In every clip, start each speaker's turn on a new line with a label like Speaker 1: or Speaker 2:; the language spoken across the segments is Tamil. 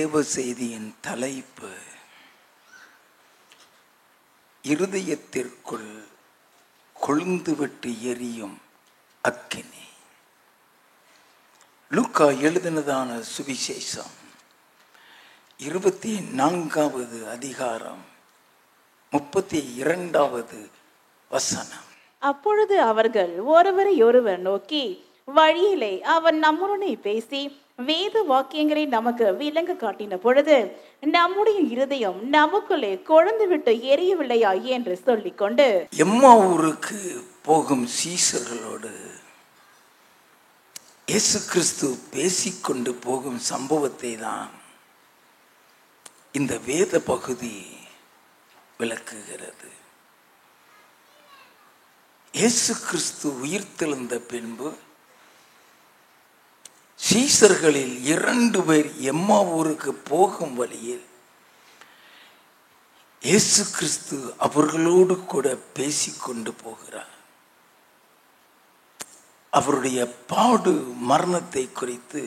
Speaker 1: தேவ செய்தியின் தலைப்பு இருதயத்திற்குள் கொழுந்துவிட்டு எரியும் அக்கினி. லூக்கா எழுதினதான சுவிசேஷம் 24வது அதிகாரம் 32வது வசனம்.
Speaker 2: அப்பொழுது அவர்கள் ஒருவரை ஒருவர் நோக்கி, வழியிலே அவன் நம்முடனே பேசி வேத வாக்கியங்களை நமக்கு விளங்க காட்டின பொழுது நம்முடைய இருதயம் நமக்குள்ளே கொழுந்து விட்டு எரியவில்லையா என்று சொல்லிக்கொண்டு
Speaker 1: எம்மாவூருக்கு போகும் சீசர்களோடு இயேசு கிறிஸ்து பேசிக்கொண்டு போகும் சம்பவத்தை தான் இந்த வேத பகுதி விளக்குகிறது. இயேசு கிறிஸ்து உயிர்த்தெழுந்த பின்பு சீசர்களில் 2 பேர் எம்மாவூருக்கு போகும் வழியில் இயேசு கிறிஸ்து அவர்களோடு கூட பேசிக்கொண்டு போகிறார். அவருடைய பாடு மரணத்தை குறித்து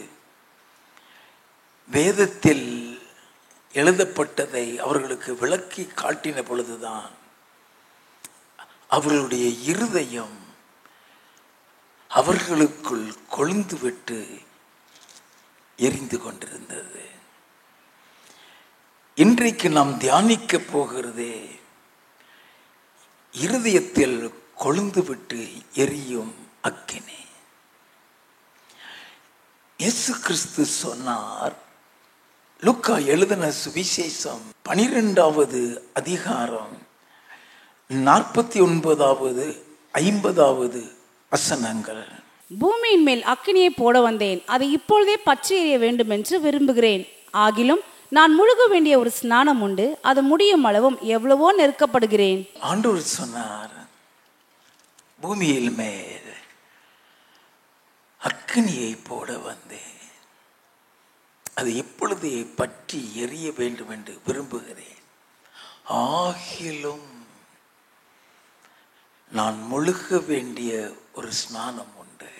Speaker 1: வேதத்தில் எழுதப்பட்டதை அவர்களுக்கு விளக்கி காட்டின பொழுதுதான் அவர்களுடைய இருதயம் அவர்களுக்குள் கொழுந்து விட்டு எரிந்து கொண்டிருந்தது. இன்றைக்கு நாம் தியானிக்க போகிறதே இருதயத்தில் கொழுந்து விட்டு எரியும் அக்கினி. இயேசு கிறிஸ்து சொன்னார், லூக்கா எழுதின சுவிசேஷம் 12வது அதிகாரம் 49வது 50வது வசனங்கள்.
Speaker 3: பூமியின் மேல் அக்கினியை போட வந்தேன், அதை இப்பொழுதே பற்றி எறிய வேண்டும் என்று விரும்புகிறேன். ஆகிலும் நான் முழுக வேண்டிய ஒரு ஸ்நானம் உண்டு, அது முடியும் அளவும் எவ்வளவோ நெருக்கப்படுகிறேன்.
Speaker 1: ஆண்டவர் சொன்னார், பூமியில் மேல் அக்கினியை போட வந்தேன், அது இப்பொழுதே பற்றி எரிய வேண்டும் என்று விரும்புகிறேன். ஆகிலும் நான் முழுக வேண்டிய ஒரு ஸ்நானம் உண்டு,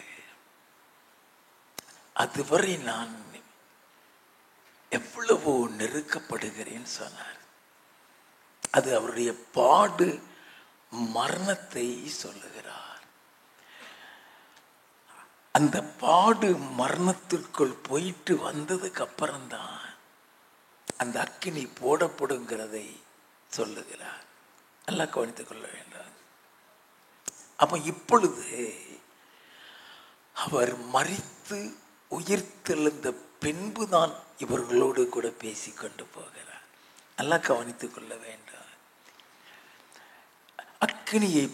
Speaker 1: அதுவரை நான் எவ்வளவோ நெருக்கப்படுகிறேன் சொன்னார். அது அவருடைய பாடு மரணத்தை சொல்லுகிறார். அந்த பாடு மரணத்திற்குள் போயிட்டு வந்ததுக்கு அப்புறம்தான் அந்த அக்கினி போடப்படுங்கிறதை சொல்லுகிறார். நல்லா கவனித்துக் கொள்ள வேண்டும். அப்ப இப்பொழுது அவர் மரித்து உயிர்த்தெழுந்த பின்புதான் இவர்களோடு கூட பேசிக்கொண்டு போகிறார். நல்லா கவனித்துக் கொள்ள வேண்டும். அக்கினியை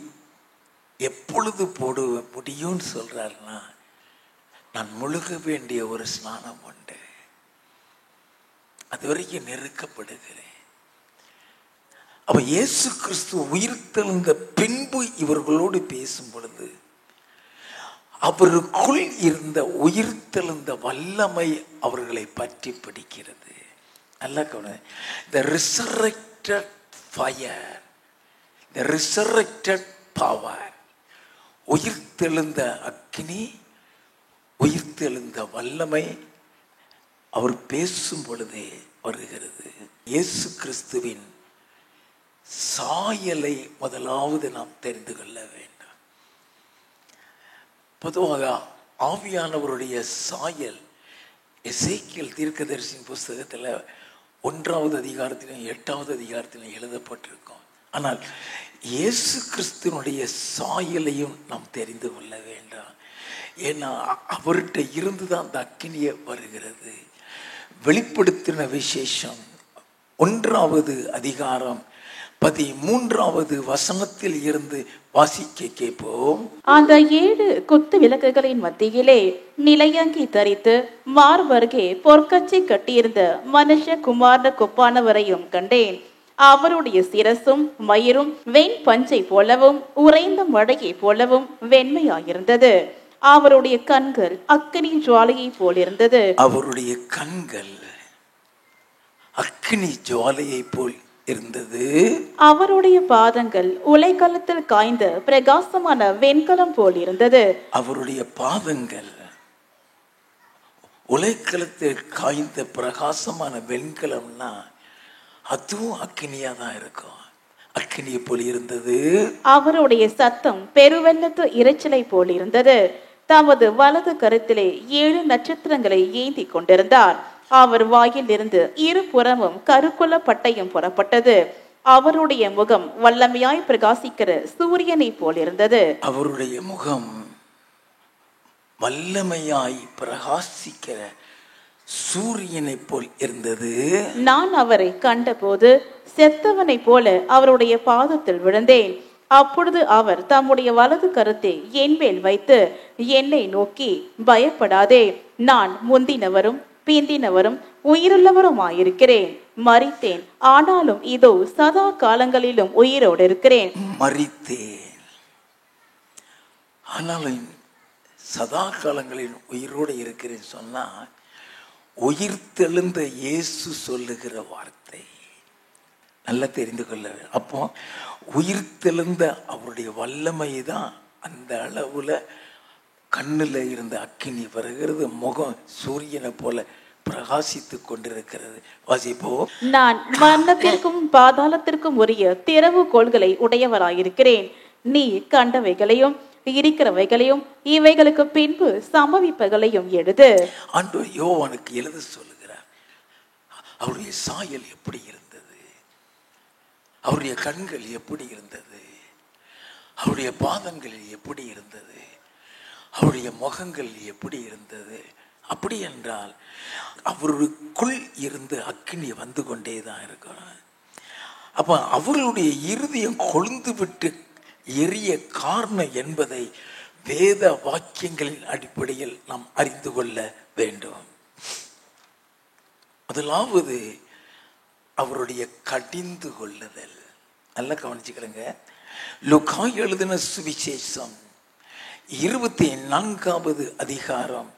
Speaker 1: எப்பொழுது போட முடியும்னு சொல்றாருன்னா, நான் முழுக வேண்டிய ஒரு ஸ்நானம் உண்டு, அது வரைக்கும் நெருக்கப்படுகிறேன். அப்ப இயேசு கிறிஸ்து உயிர்த்தெழுந்த பின்பு இவர்களோடு பேசும் பொழுது அவருக்குள் இருந்த உயிர்த்தெழுந்த வல்லமை அவர்களை பற்றி பிடிக்கிறது. நல்லா கவனி. The resurrected fire, the resurrected power, உயிர்த்தெழுந்த அக்கினி, உயிர்த்தெழுந்த வல்லமை அவர் பேசும் பொழுதே வருகிறது. இயேசு கிறிஸ்துவின் சாயலை முதலாவது நாம் தெரிந்து கொள்ள வேண்டும். பொதுவாக ஆவியானவருடைய சாயல் எசேக்கியேல் தீர்க்கதரிசியின் புஸ்தகத்தில் 1வது அதிகாரத்திலும் 8வது அதிகாரத்திலும் எழுதப்பட்டிருக்கும். ஆனால் இயேசு கிறிஸ்துவனுடைய சாயலையும் நாம் தெரிந்து கொள்ள வேண்டாம். ஏன்னா அவர்கிட்ட இருந்துதான் அந்த அக்கினியே வருகிறது. வெளிப்படுத்தின விசேஷம் 1வது அதிகாரம் 13வது வசனத்தில் இருந்து வாசிக்க கேட்போம்.
Speaker 2: அந்த 7 குத்து விளக்குகளின் மத்தியிலே நிலையங்கி தரித்து மார்பருகே பொற்கச்சை கட்டியிருந்த மனுஷகுமாரன கொப்பானவரையும் கண்டேன். அவருடைய சிரசும் மயிரும் வெண் பஞ்சை போலவும் உறைந்த மழையை போலவும் வெண்மையாயிருந்தது. அவருடைய கண்கள் அக்கினி ஜுவாலையை போலிருந்தது.
Speaker 1: அவருடைய கண்கள் அக்கினி ஜுவாலையை போல் இருந்தது.
Speaker 2: அவருடைய பாதங்கள் உலைக்களத்தில் காய்ந்த பிரகாசமான வெண்கலம் போல் இருந்தது.
Speaker 1: அவருடைய பாதங்கள் உலைக்களத்தில் காய்ந்த பிரகாசமான வெண்கலம்னா அதுவும் அக்கினியா தான் இருக்கும். அக்கினியை போல் இருந்தது.
Speaker 2: அவருடைய சத்தம் பெருவெள்ளத்து இரைச்சலை போல் இருந்தது. தமது வலது கருத்திலே 7 நட்சத்திரங்களை ஏந்தி கொண்டிருந்தார். அவர் வாயில் இருந்து இருபுறமும் கருக்குல பட்டயம் புறப்பட்டது. அவருடைய முகம் வல்லமையாய் பிரகாசிக்கிற சூரியனை போல் இருந்தது.
Speaker 1: அவருடைய முகம் வல்லமையாய் பிரகாசிக்கிற சூரியனை போல் இருந்தது.
Speaker 2: நான் அவரை கண்டபோது செத்தவனை போல அவருடைய பாதத்தில் விழுந்தேன். அப்பொழுது அவர் தம்முடைய வலது கருத்தை என் மேல் வைத்து என்னை நோக்கி, பயப்படாதே, நான் முந்தினவரும் பிந்தினவரும் உயிருள்ளவருமாயிருக்கிறேன். மரித்தேன், ஆனாலும் இதோ சதா காலங்களிலும் உயிரோடு இருக்கிறேன்.
Speaker 1: மரித்தேன், ஆனாலும் சதா காலங்களில் உயிரோடு இருக்கிறேன் சொன்னா உயிர்த்தெழுந்த இயேசு சொல்லுகிற வார்த்தை நல்லா தெரிந்து கொள்ள. அப்போ உயிர்த்தெழுந்த அவருடைய வல்லமை தான் அந்த அளவுல கண்ணுல இருந்த அக்கினி வருகிறது. முகம் சூரியனை போல பிரகாசித்து கொண்டிருக்கிறது. வாசிப்போ,
Speaker 2: நான் மரணத்திற்கும் பாதாளத்திற்கும் உரிய திறவுகோள்களை உடையவராயிருக்கிறேன். நீ கண்டவைகளையும் இருக்கிறவைகளையும் இவைகளுக்கு பின்பு சம்பவிப்பகளையும் எழுது.
Speaker 1: ஆண்டவர் யோவானுக்கு எழுத சொல்லுகிறார். அவருடைய சாயல் எப்படி இருந்தது, அவருடைய கண்கள் எப்படி இருந்தது, அவருடைய பாதங்கள் எப்படி இருந்தது, அவருடைய முகங்கள் எப்படி இருந்தது. அப்படி என்றால் அவருக்குள் இருந்து அக்கினி வந்து கொண்டே தான் இருக்கிறார். அப்ப அவர்களுடைய இருதயம் கொழுந்து விட்டு எரிய காரணம் என்பதை வேத வாக்கியங்களின் அடிப்படையில் நாம் அறிந்து கொள்ள வேண்டும். முதலாவது அவருடைய கடிந்து கொள்ளுதல். நல்லா கவனிச்சுக்கிறேங்க. லூக்கா எழுதின சுவிசேஷம் 24வது அதிகாரம்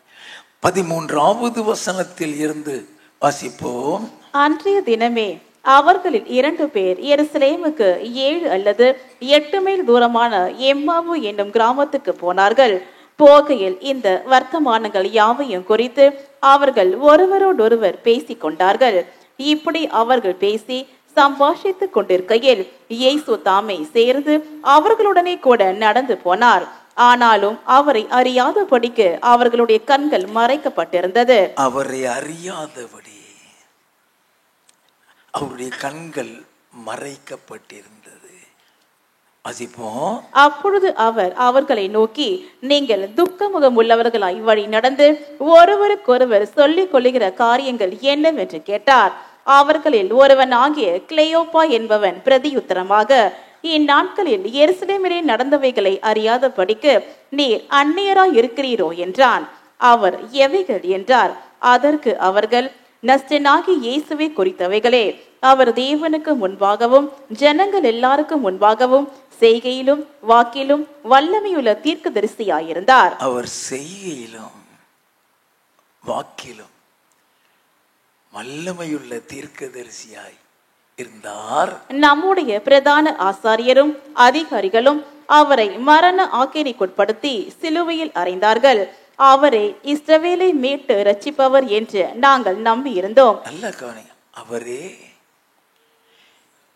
Speaker 1: 13வது வசனத்தில் இருந்து வாசிப்போம்.
Speaker 2: அன்றைய தினமே அவர்களில் 2 பேர் எருசலேமுக்கு 7 அல்லது 8 மைல் தூரமான எம்மாவு என்னும் கிராமத்துக்கு போனார்கள். போகையில் இந்த வர்த்தமானங்கள் யாவையும் குறித்து அவர்கள் ஒருவரோடொருவர் பேசிக் கொண்டார்கள். இப்படி அவர்கள் பேசி சம்பாஷித்துக் கொண்டிருக்கையில் இயேசு தாமே சேர்ந்து அவர்களுடனே கூட நடந்து போனார். ஆனாலும் அவரை அறியாதபடிக்கு அவர்களுடைய கண்கள் மறைக்கப்பட்டிருந்தது.
Speaker 1: அவரை அறியாதபடி அவருடைய கண்கள் மறைக்கப்பட்டிருந்தது.
Speaker 2: அப்பொழுது அவர் அவர்களை நோக்கி, நீங்கள் துக்கமுகம் உள்ளவர்களாய் வழி நடந்து ஒருவருக்கொருவர் சொல்லிக் கொள்ளுகிற காரியங்கள் என்னவென்று கேட்டார். அவர்களில் ஒருவன் ஆகிய கிளேயோப்பா என்பவன் பிரதியுத்தரமாக, இந்நாட்களில் எருசலேமிலே நடந்தவைகளை அறியாதபடிக்கு நீர் அந்நியராய் இருக்கிறீரோ என்றான். அவர் எவைகள் என்றார். அதற்கு அவர்கள், நஸ்டனாகி இயேசுவை குறித்தவைகளே. அவர் தேவனுக்கு முன்பாகவும் ஜனங்கள் எல்லாருக்கும் முன்பாகவும் செய்கையிலும் வாக்கிலும் வல்லமையுள்ள தீர்க்கதரிசியாயிருந்தார்.
Speaker 1: அவர் செய்கையிலும் வாக்கிலும் வல்லமையுள்ள தீர்க்கதரிசியாய் இருந்தார்.
Speaker 2: நம்முடைய பிரதான ஆசாரியரும் அதிகாரிகளும் அவரை மரண ஆக்கினைக்குட்படுத்தி சிலுவையில் அறைந்தார்கள். அவரை இஸ்ரவேலை மீட்டு ரட்சிப்பவர் என்று நாங்கள் நம்பி இருந்தோம்.
Speaker 1: நல்ல கவனிங்க. அவரே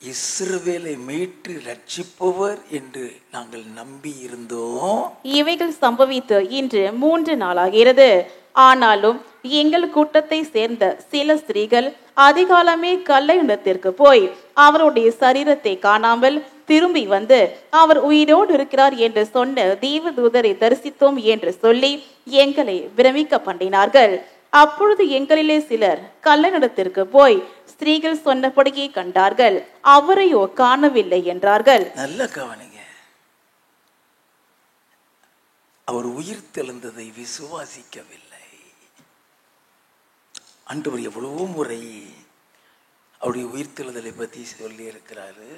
Speaker 1: இஸ்ரவேலை மீட்டு ரட்சிப்பவர் என்று நாங்கள் நம்பி இருந்தோம்.
Speaker 2: இவைகள் சம்பவித்து இன்று 3 நாளாகிறது. ஆனாலும் எங்கள் கூட்டத்தை சேர்ந்த சில ஸ்திரீகள் அதிகாலமே கல்லையுண்டத்திற்கு போய் அவருடைய சரீரத்தை காணாமல் திரும்பி வந்து அவர் உயிரோடு இருக்கிறார் என்று சொன்ன தேவதூதரை தரிசித்தோம் என்று சொல்லி எங்களை பிரமிக்க பண்ணினார்கள். அப்பொழுது எங்களிலே சிலர் கல்லையுண்டத்திற்கு போய் ஸ்திரீகள் சொன்னபடியே கண்டார்கள், அவரையோ காணவில்லை என்றார்கள்.
Speaker 1: நல்ல கவனிங்க. அவர் உயிர் தெழுந்ததை விசுவாசிக்கவில்லை. ஆண்டவர் எவ்வளவோ முறை அவருடைய உயிர்த்தெழுதலை பற்றி சொல்லி இருக்கிறாரு.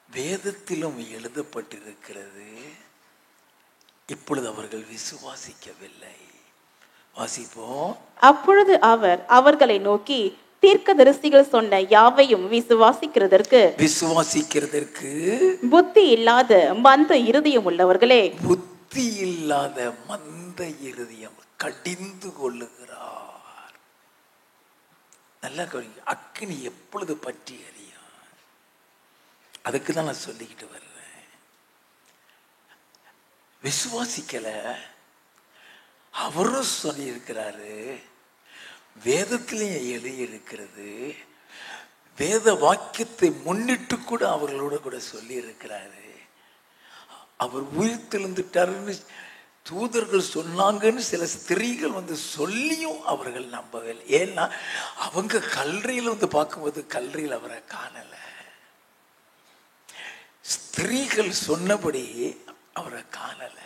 Speaker 1: வேதத்திலும் எழுதப்பட்டிருக்கிறது. இப்பொழுது அவர்கள் விசுவாசிக்கவில்லை. வாசிப்போம்.
Speaker 2: அப்பொழுது அவர் அவர்களை நோக்கி, தீர்க்கதரிசிகள் சொன்ன யாவையும் விசுவாசிக்கிறதற்கு புத்தி இல்லாத மந்த இருதயம் உள்ளவர்களே.
Speaker 1: புத்தி இல்லாத மந்த இருதயம். கடிந்து கொள்ளுகிறார். நல்லா கவனிங்க, அக்கினி எப்பொழுது பற்றி எரியும்? அதுக்கு தான் நான் சொல்லிக்கிட்டு வர்றேன். விசுவாசிக்கல, அவரும் சொல்லி இருக்கிறாரு, வேதத்திலேயே எழுதியிருக்கிறது, வேத வாக்கியத்தை முன்னிட்டு கூட அவர்களோட கூட சொல்லி இருக்கிறாரு. அவர் உயிர் தெழுந்துட்டாருன்னு தூதர்கள் சொன்னாங்கன்னு சில ஸ்திரீகள் வந்து சொல்லியும் அவர்கள் நம்பவில்லை. ஏன்னா அவங்க கல்லறையில் வந்து பார்க்கும்போது கல்லறையில் அவரை காணல. ஸ்திரீகள் சொன்னபடி அவரை காணல.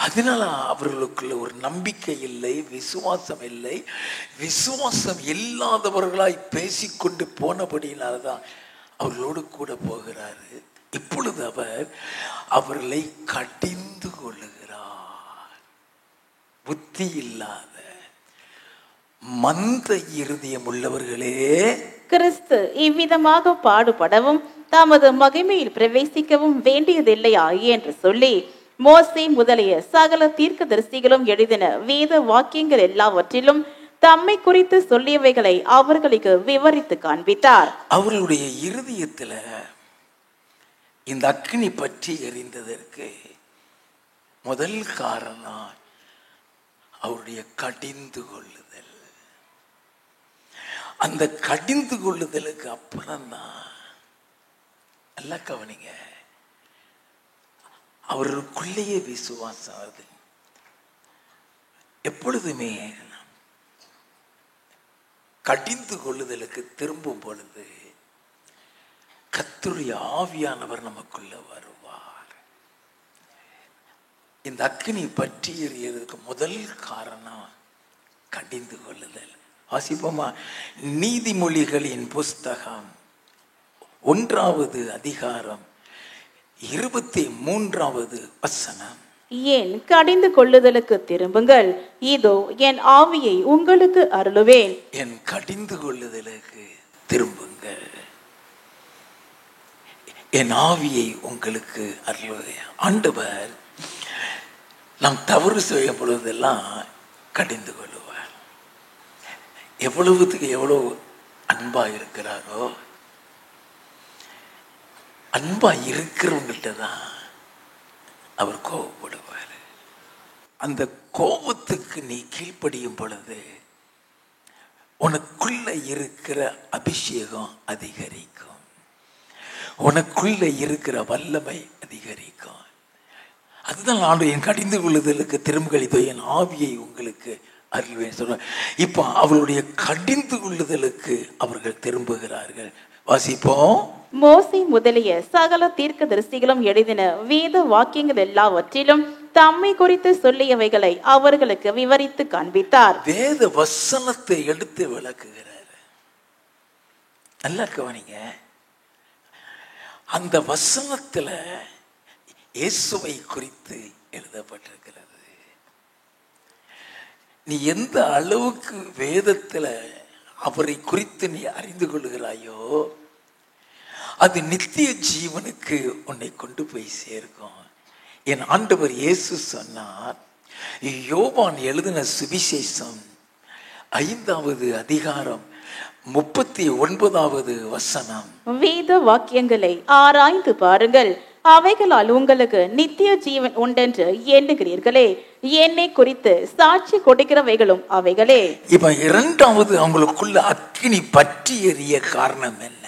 Speaker 1: அதனால அவர்களுக்குள்ள ஒரு நம்பிக்கை இல்லை, விசுவாசம் இல்லை. விசுவாசம் இல்லாதவர்களாய் பேசிக்கொண்டு போனபடியினால்தான் அவர்களோடு கூட போகிறாரு. இப்பொழுது அவர் அவர்களை கடிந்து கொள்ளுகிறார். புத்தி இல்லாத மந்த இருதயம் உள்ளவர்களே,
Speaker 2: கிறிஸ்து இவ்விதமாக பாடுபடவும் தமது மகிமையில் பிரவேசிக்கவும் வேண்டியதில்லையா என்று சொல்லி மோசே முதலிய சகல தீர்க்கதரிசிகளும் எழுதின வேத வாக்கியங்கள் எல்லாவற்றிலும் தம்மை குறித்து சொல்லியவைகளை அவர்களுக்கு விவரித்து காண்பித்தார்.
Speaker 1: அவர்களுடைய இருதயத்துல இந்த அக்கினி பற்றி எரிந்ததற்கு முதல் காரணம் அவருடைய கடிந்து கொள்ளுதல். அந்த கடிந்து கொள்ளுதலுக்கு அப்புறம்தான், நல்லா கவனிங்க, அவர்களுக்குள்ளேயே விசுவாசம் வருது. எப்பொழுதுமே கடிந்து கொள்ளுதலுக்கு திரும்பும் பொழுது கர்த்தருடைய ஆவியானவர் நமக்குள்ள வருவார். இந்த அக்கினி பற்றி எறியறதுக்கு முதல் காரணம் கடிந்து கொள்ளுதல். வாசிப்போமா? நீதிமொழிகளின் புஸ்தகம் 1வது அதிகாரம் 23வது வசனம்.
Speaker 2: ஏன் கடிந்து கொள்ளுதலுக்கு திரும்புங்கள், இதோ என் ஆவியை உங்களுக்கு அருளுவேன்.
Speaker 1: என் கடிந்து கொள்ளுதலுக்கு திரும்புங்கள், என் ஆவியை உங்களுக்கு அருளுவேன். ஆண்டவர் நாம் தவறு செய்யும் பொழுதெல்லாம் கடிந்து கொள்ளுவார். எவ்வளவுக்கு எவ்வளவு அன்பா இருக்கிறாரோ, அன்பா இருக்கிறவங்கள்ட்ட தான் அவர் கோபப்படுவார். அந்த கோபத்துக்கு நீ கீழ்ப்படியும் பொழுது உனக்குள்ள இருக்கிற அபிஷேகம் அதிகரிக்கும், உனக்குள்ள இருக்கிற வல்லமை அதிகரிக்கும். அதுதான் நான் என் கடிந்து கொள்ளுதலுக்கு திரும்புகளிதோ என் ஆவியை உங்களுக்கு அருள்வேன் சொல்ற. இப்போ அவளுடைய கடிந்து கொள்ளுதலுக்கு அவர்கள் திரும்புகிறார்கள். வாசிப்போம்.
Speaker 2: மோசே முதலிய சகல தீர்க்கதரிசிகளும் எழுதின வேத வாக்கியங்கள் எல்லாவற்றிலும் தம்மை குறித்து சொல்லியவைகளை அவர்களுக்கு விவரித்து காண்பித்தார்.
Speaker 1: வேத வசனத்தை எடுத்து விளக்குகிறார். நல்லா கவனிங்க, அந்த வசனத்துல இயேசுவை குறித்து எழுதப்பட்டிருக்கிறது. நீ எந்த அளவுக்கு வேதத்துல அவரை குறித்து நீ அறிந்து கொள்கிறாயோ அது நித்திய ஜீவனுக்கு உன்னை கொண்டு போய் சேர்க்கும். என் ஆண்டவர் இயேசு சொன்னார், யோவான் எழுதின சுவிசேஷம் 5வது அதிகாரம் 39வது வசனம்.
Speaker 2: வேத வாக்கியங்களை ஆராய்ந்து பாருங்கள், அவைகளால் உங்களுக்கு நித்திய ஜீவன் உண்டென்று எண்ணுகிறீர்களே, என்னை குறித்து சாட்சி கொடுக்கிறவைகளும் அவைகளே.
Speaker 1: இப்ப இரண்டாவது அவங்களுக்குள்ள அக்கினி பற்றி எறிய காரணம் என்ன?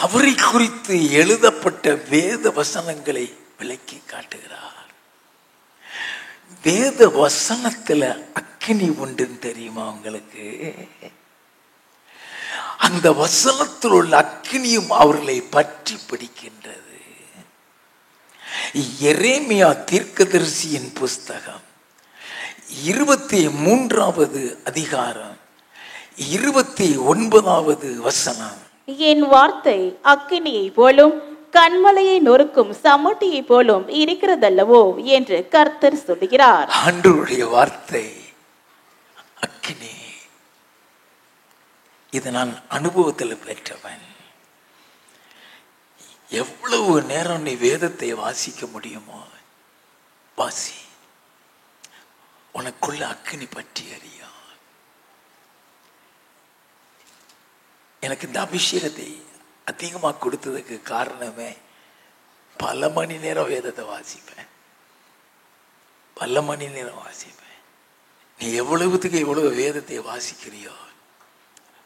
Speaker 1: அவரை குறித்து எழுதப்பட்ட வேத வசனங்களை விளக்கி காட்டுகிறார். வேத வசனத்துல அக்கினி உண்டுன்னு தெரியுமா உங்களுக்கு? அந்த வசனத்தில் உள்ள அக்கினியும் அவர்களை பற்றி பிடிக்கின்றது. எரேமியா தீர்க்கதரிசியின் புஸ்தகம் 23வது அதிகாரம் 29வது வசனம்.
Speaker 2: என் வார்த்தை அக்கினியை போலும் கண்மலையை நொறுக்கும் சமட்டியை போலும் இருக்கிறதல்லவோ என்று கர்த்தர் சொல்லுகிறார்.
Speaker 1: ஆண்டவருடைய வார்த்தை அக்கினி. இது நான் அனுபவத்தில் பெற்றவன். எவ்வளவு நேரம் நீ வேதத்தை வாசிக்க முடியுமோ வாசி. உனக்குள்ள அக்கினி பற்றி எரியும். எனக்கு இந்த அபிஷேகத்தை அதிகமாக கொடுத்ததுக்கு காரணமே பல மணி நேரம் வேதத்தை வாசிப்பேன், பல மணி நேரம் வாசிப்பேன். நீ எவ்வளவுத்துக்கு எவ்வளவு வேதத்தை வாசிக்கிறியோ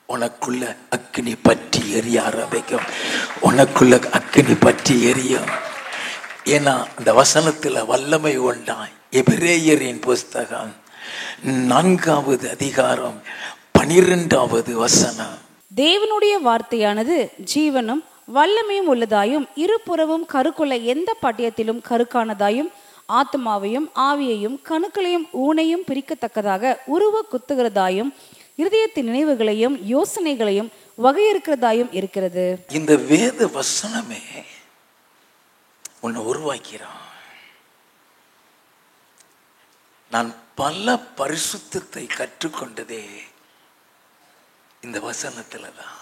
Speaker 1: உனக்குள்ள அக்கினி பற்றி எரிய ஆரம்பிக்கும். உனக்குள்ள அக்கினி பற்றி எரியும். ஏன்னா அந்த வசனத்துல வல்லமை உண்டாய். எபிரேயரின் புஸ்தகம் 4வது அதிகாரம் 12வது வசனம்.
Speaker 3: தேவனுடைய வார்த்தையானது ஜீவனும் வல்லமையும் உள்ளதாயும் இருபுறமும் கருக்குள்ள எந்த பட்டயத்திலும் கருக்கானதாயும் ஆத்மாவையும் ஆவியையும் கணுக்களையும் ஊனையும் பிரிக்கத்தக்கதாக உருவ குத்துகிறதாயும் இருதயத்தின் நினைவுகளையும் யோசனைகளையும் வகையிருக்கிறதாயும் இருக்கிறது.
Speaker 1: இந்த வேத வசனமே உன்னை உருவாக்கிறான். நான் பல பரிசுத்தத்தை கற்றுக்கொண்டதே இந்த வசனத்துலதான்.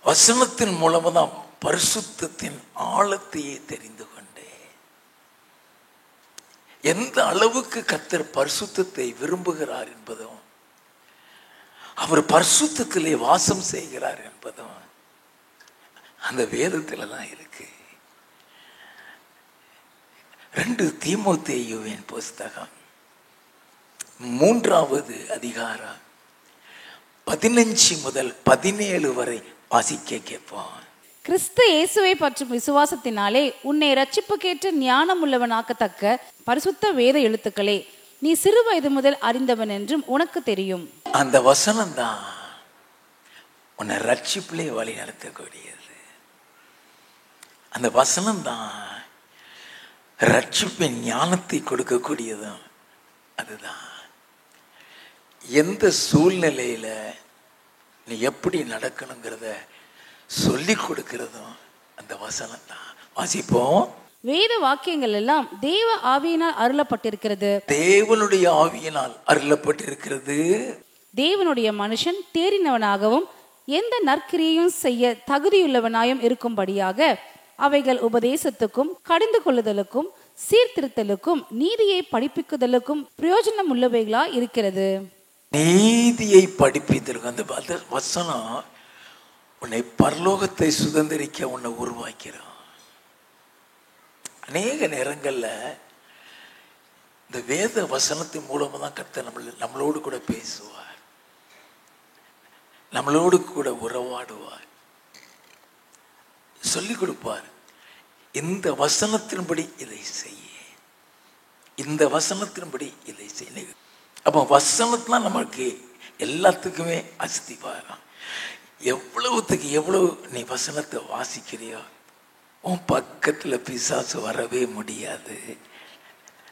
Speaker 1: வசனத்தின் மூலமா தான் பரிசுத்தத்தின் ஆழத்தையே தெரிந்து கொண்டேன். எந்த அளவுக்கு கர்த்தர் பரிசுத்தத்தை விரும்புகிறார் என்பதும் அவர் பரிசுத்தத்திலே வாசம் செய்கிறார் என்பதும் அந்த வேதத்துல தான் இருக்கு. 2 தீமோத்தேயுவின் புஸ்தகம் 3வது அதிகாரம் 15 முதல் 17 வரை வாசிக்க கேட்போம்.
Speaker 3: கிறிஸ்து இயேசுவை பற்றும் விசுவாசத்தினாலே உன்னை ரட்சிப்புக்கேற்ற ஞானம் உள்ளவனாக்கத்தக்க பரிசுத்த வேத எழுத்துக்களே, நீ சிறு வயது முதல் அறிந்தவன் என்றும் உனக்கு தெரியும்.
Speaker 1: அந்த வசனம் தான் உன்னை ரட்சிப்பிலே வழி நடத்தக்கூடியது. அந்த வசனம் தான் ரட்சிப்பின் ஞானத்தை கொடுக்கக்கூடியதும் அதுதான். எந்த சூழ்நிலையில நீ எப்படி நடக்கணுங்கிறத சொல்லி கொடுக்கிறதும் அந்த வசனம் தான். வாசிப்போம்.
Speaker 3: வேத வாக்கியங்கள் எல்லாம் தேவ ஆவியினால் அருளப்பட்டிருக்கிறது.
Speaker 1: தேவனுடைய ஆவியினால் அருளப்பட்டிருக்கிறது.
Speaker 3: தேவனுடைய மனுஷன் தேறினவனாகவும் எந்த நற்கிரியையும் செய்ய தகுதியுள்ளவனாயும் இருக்கும்படியாக அவைகள் உபதேசத்துக்கும் கடிந்து கொள்ளுதலுக்கும் சீர்திருத்தலுக்கும் நீதியை படிப்பிக்குதலுக்கும் பிரயோஜனம் உள்ளவைகளா இருக்கிறது.
Speaker 1: நீதியை படிப்பித்தலுக்கும் அந்த வசனம் உன்னை பரலோகத்தை சுதந்திரிக்க உன்னை உருவாக்கிறான். அநேக நேரங்கள்ல இந்த வேத வசனத்தின் மூலமா தான் கர்த்தர் நம்மளோடு கூட பேசுவார், நம்மளோடு கூட உறவாடுவார், சொல்லிக் கொடுப்பார். இந்த வசனத்தின்படி இதை செய்ய, இந்த வசனத்தின்படி இதை செய்ய. அப்போ வசனத்துல நமக்கு எல்லாத்துக்குமே அஸ்திவாரம். எவ்வளவுத்துக்கு எவ்வளவு நீ வசனத்தை வாசிக்கிறியோ உன் பக்கத்துல பிசாசு வரவே முடியாது.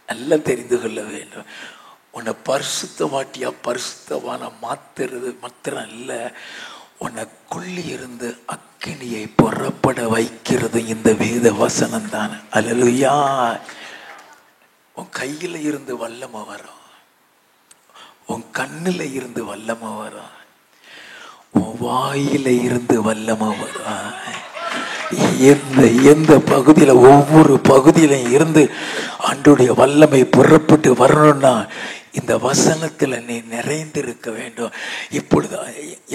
Speaker 1: நல்லா தெரிந்து கொள்ள வேண்டும். உன்னை பரிசுத்தவாட்டியா பரிசுத்தவான மாத்துறது மாத்திரம் இல்ல, உனக்குள்ளே இருந்து அக்கினியை புறப்பட வைக்கிறது இந்த வேத வசனம் தான். அல்லேலூயா. உன் கையில இருந்து வல்லமை வரும், உன் கண்ணுல இருந்து வல்லமை வரும், உன் வாயில இருந்து வல்லமை வரும். எந்த பகுதியில ஒவ்வொரு பகுதியிலும் இருந்து ஆண்டவருடைய வல்லமை புறப்பட்டு வரணும்னா இந்த வசனத்துல நீ நிறைந்திருக்க வேண்டும். இப்பொழுது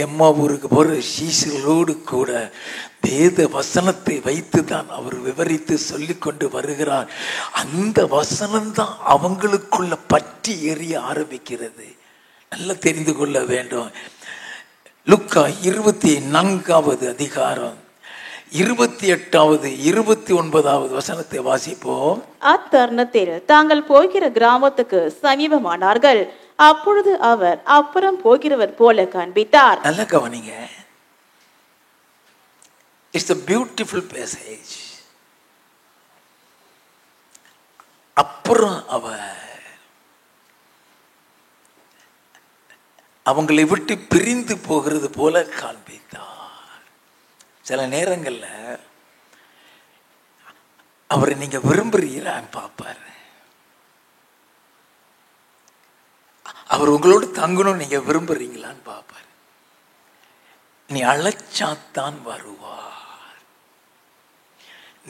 Speaker 1: எம்மாவூருக்கு போற சீசர்களோடு கூட வேத வசனத்தை வைத்து தான் அவர் விவரித்து சொல்லி கொண்டு வருகிறார். அந்த வசனம்தான் அவங்களுக்குள்ள பற்றி எரிய ஆரம்பிக்கிறது. நல்லா தெரிந்து கொள்ள வேண்டும். லூக்கா 24வது அதிகாரம் 28வது 29வது வசனத்தை வாசிப்போம்.
Speaker 2: அத்தருணத்தில் தாங்கள் போகிற கிராமத்துக்கு சமீபமானார்கள். அப்பொழுது அவர் அப்புறம் போகிறவர் போல காண்பித்தார்.
Speaker 1: நல்ல கவனிங்க. It's a beautiful passage. அப்புறம் அவர் அவங்களை விட்டு பிரிந்து போகிறது போல காண்பித்தார். சில நேரங்கள்ல அவரை நீங்க விரும்புறீங்களான்னு பார்ப்பாரு. அவர் உங்களோடு தங்கணும் நீங்க விரும்புறீங்களான்னு பார்ப்பார். நீ அழைச்சாத்தான் வருவார்,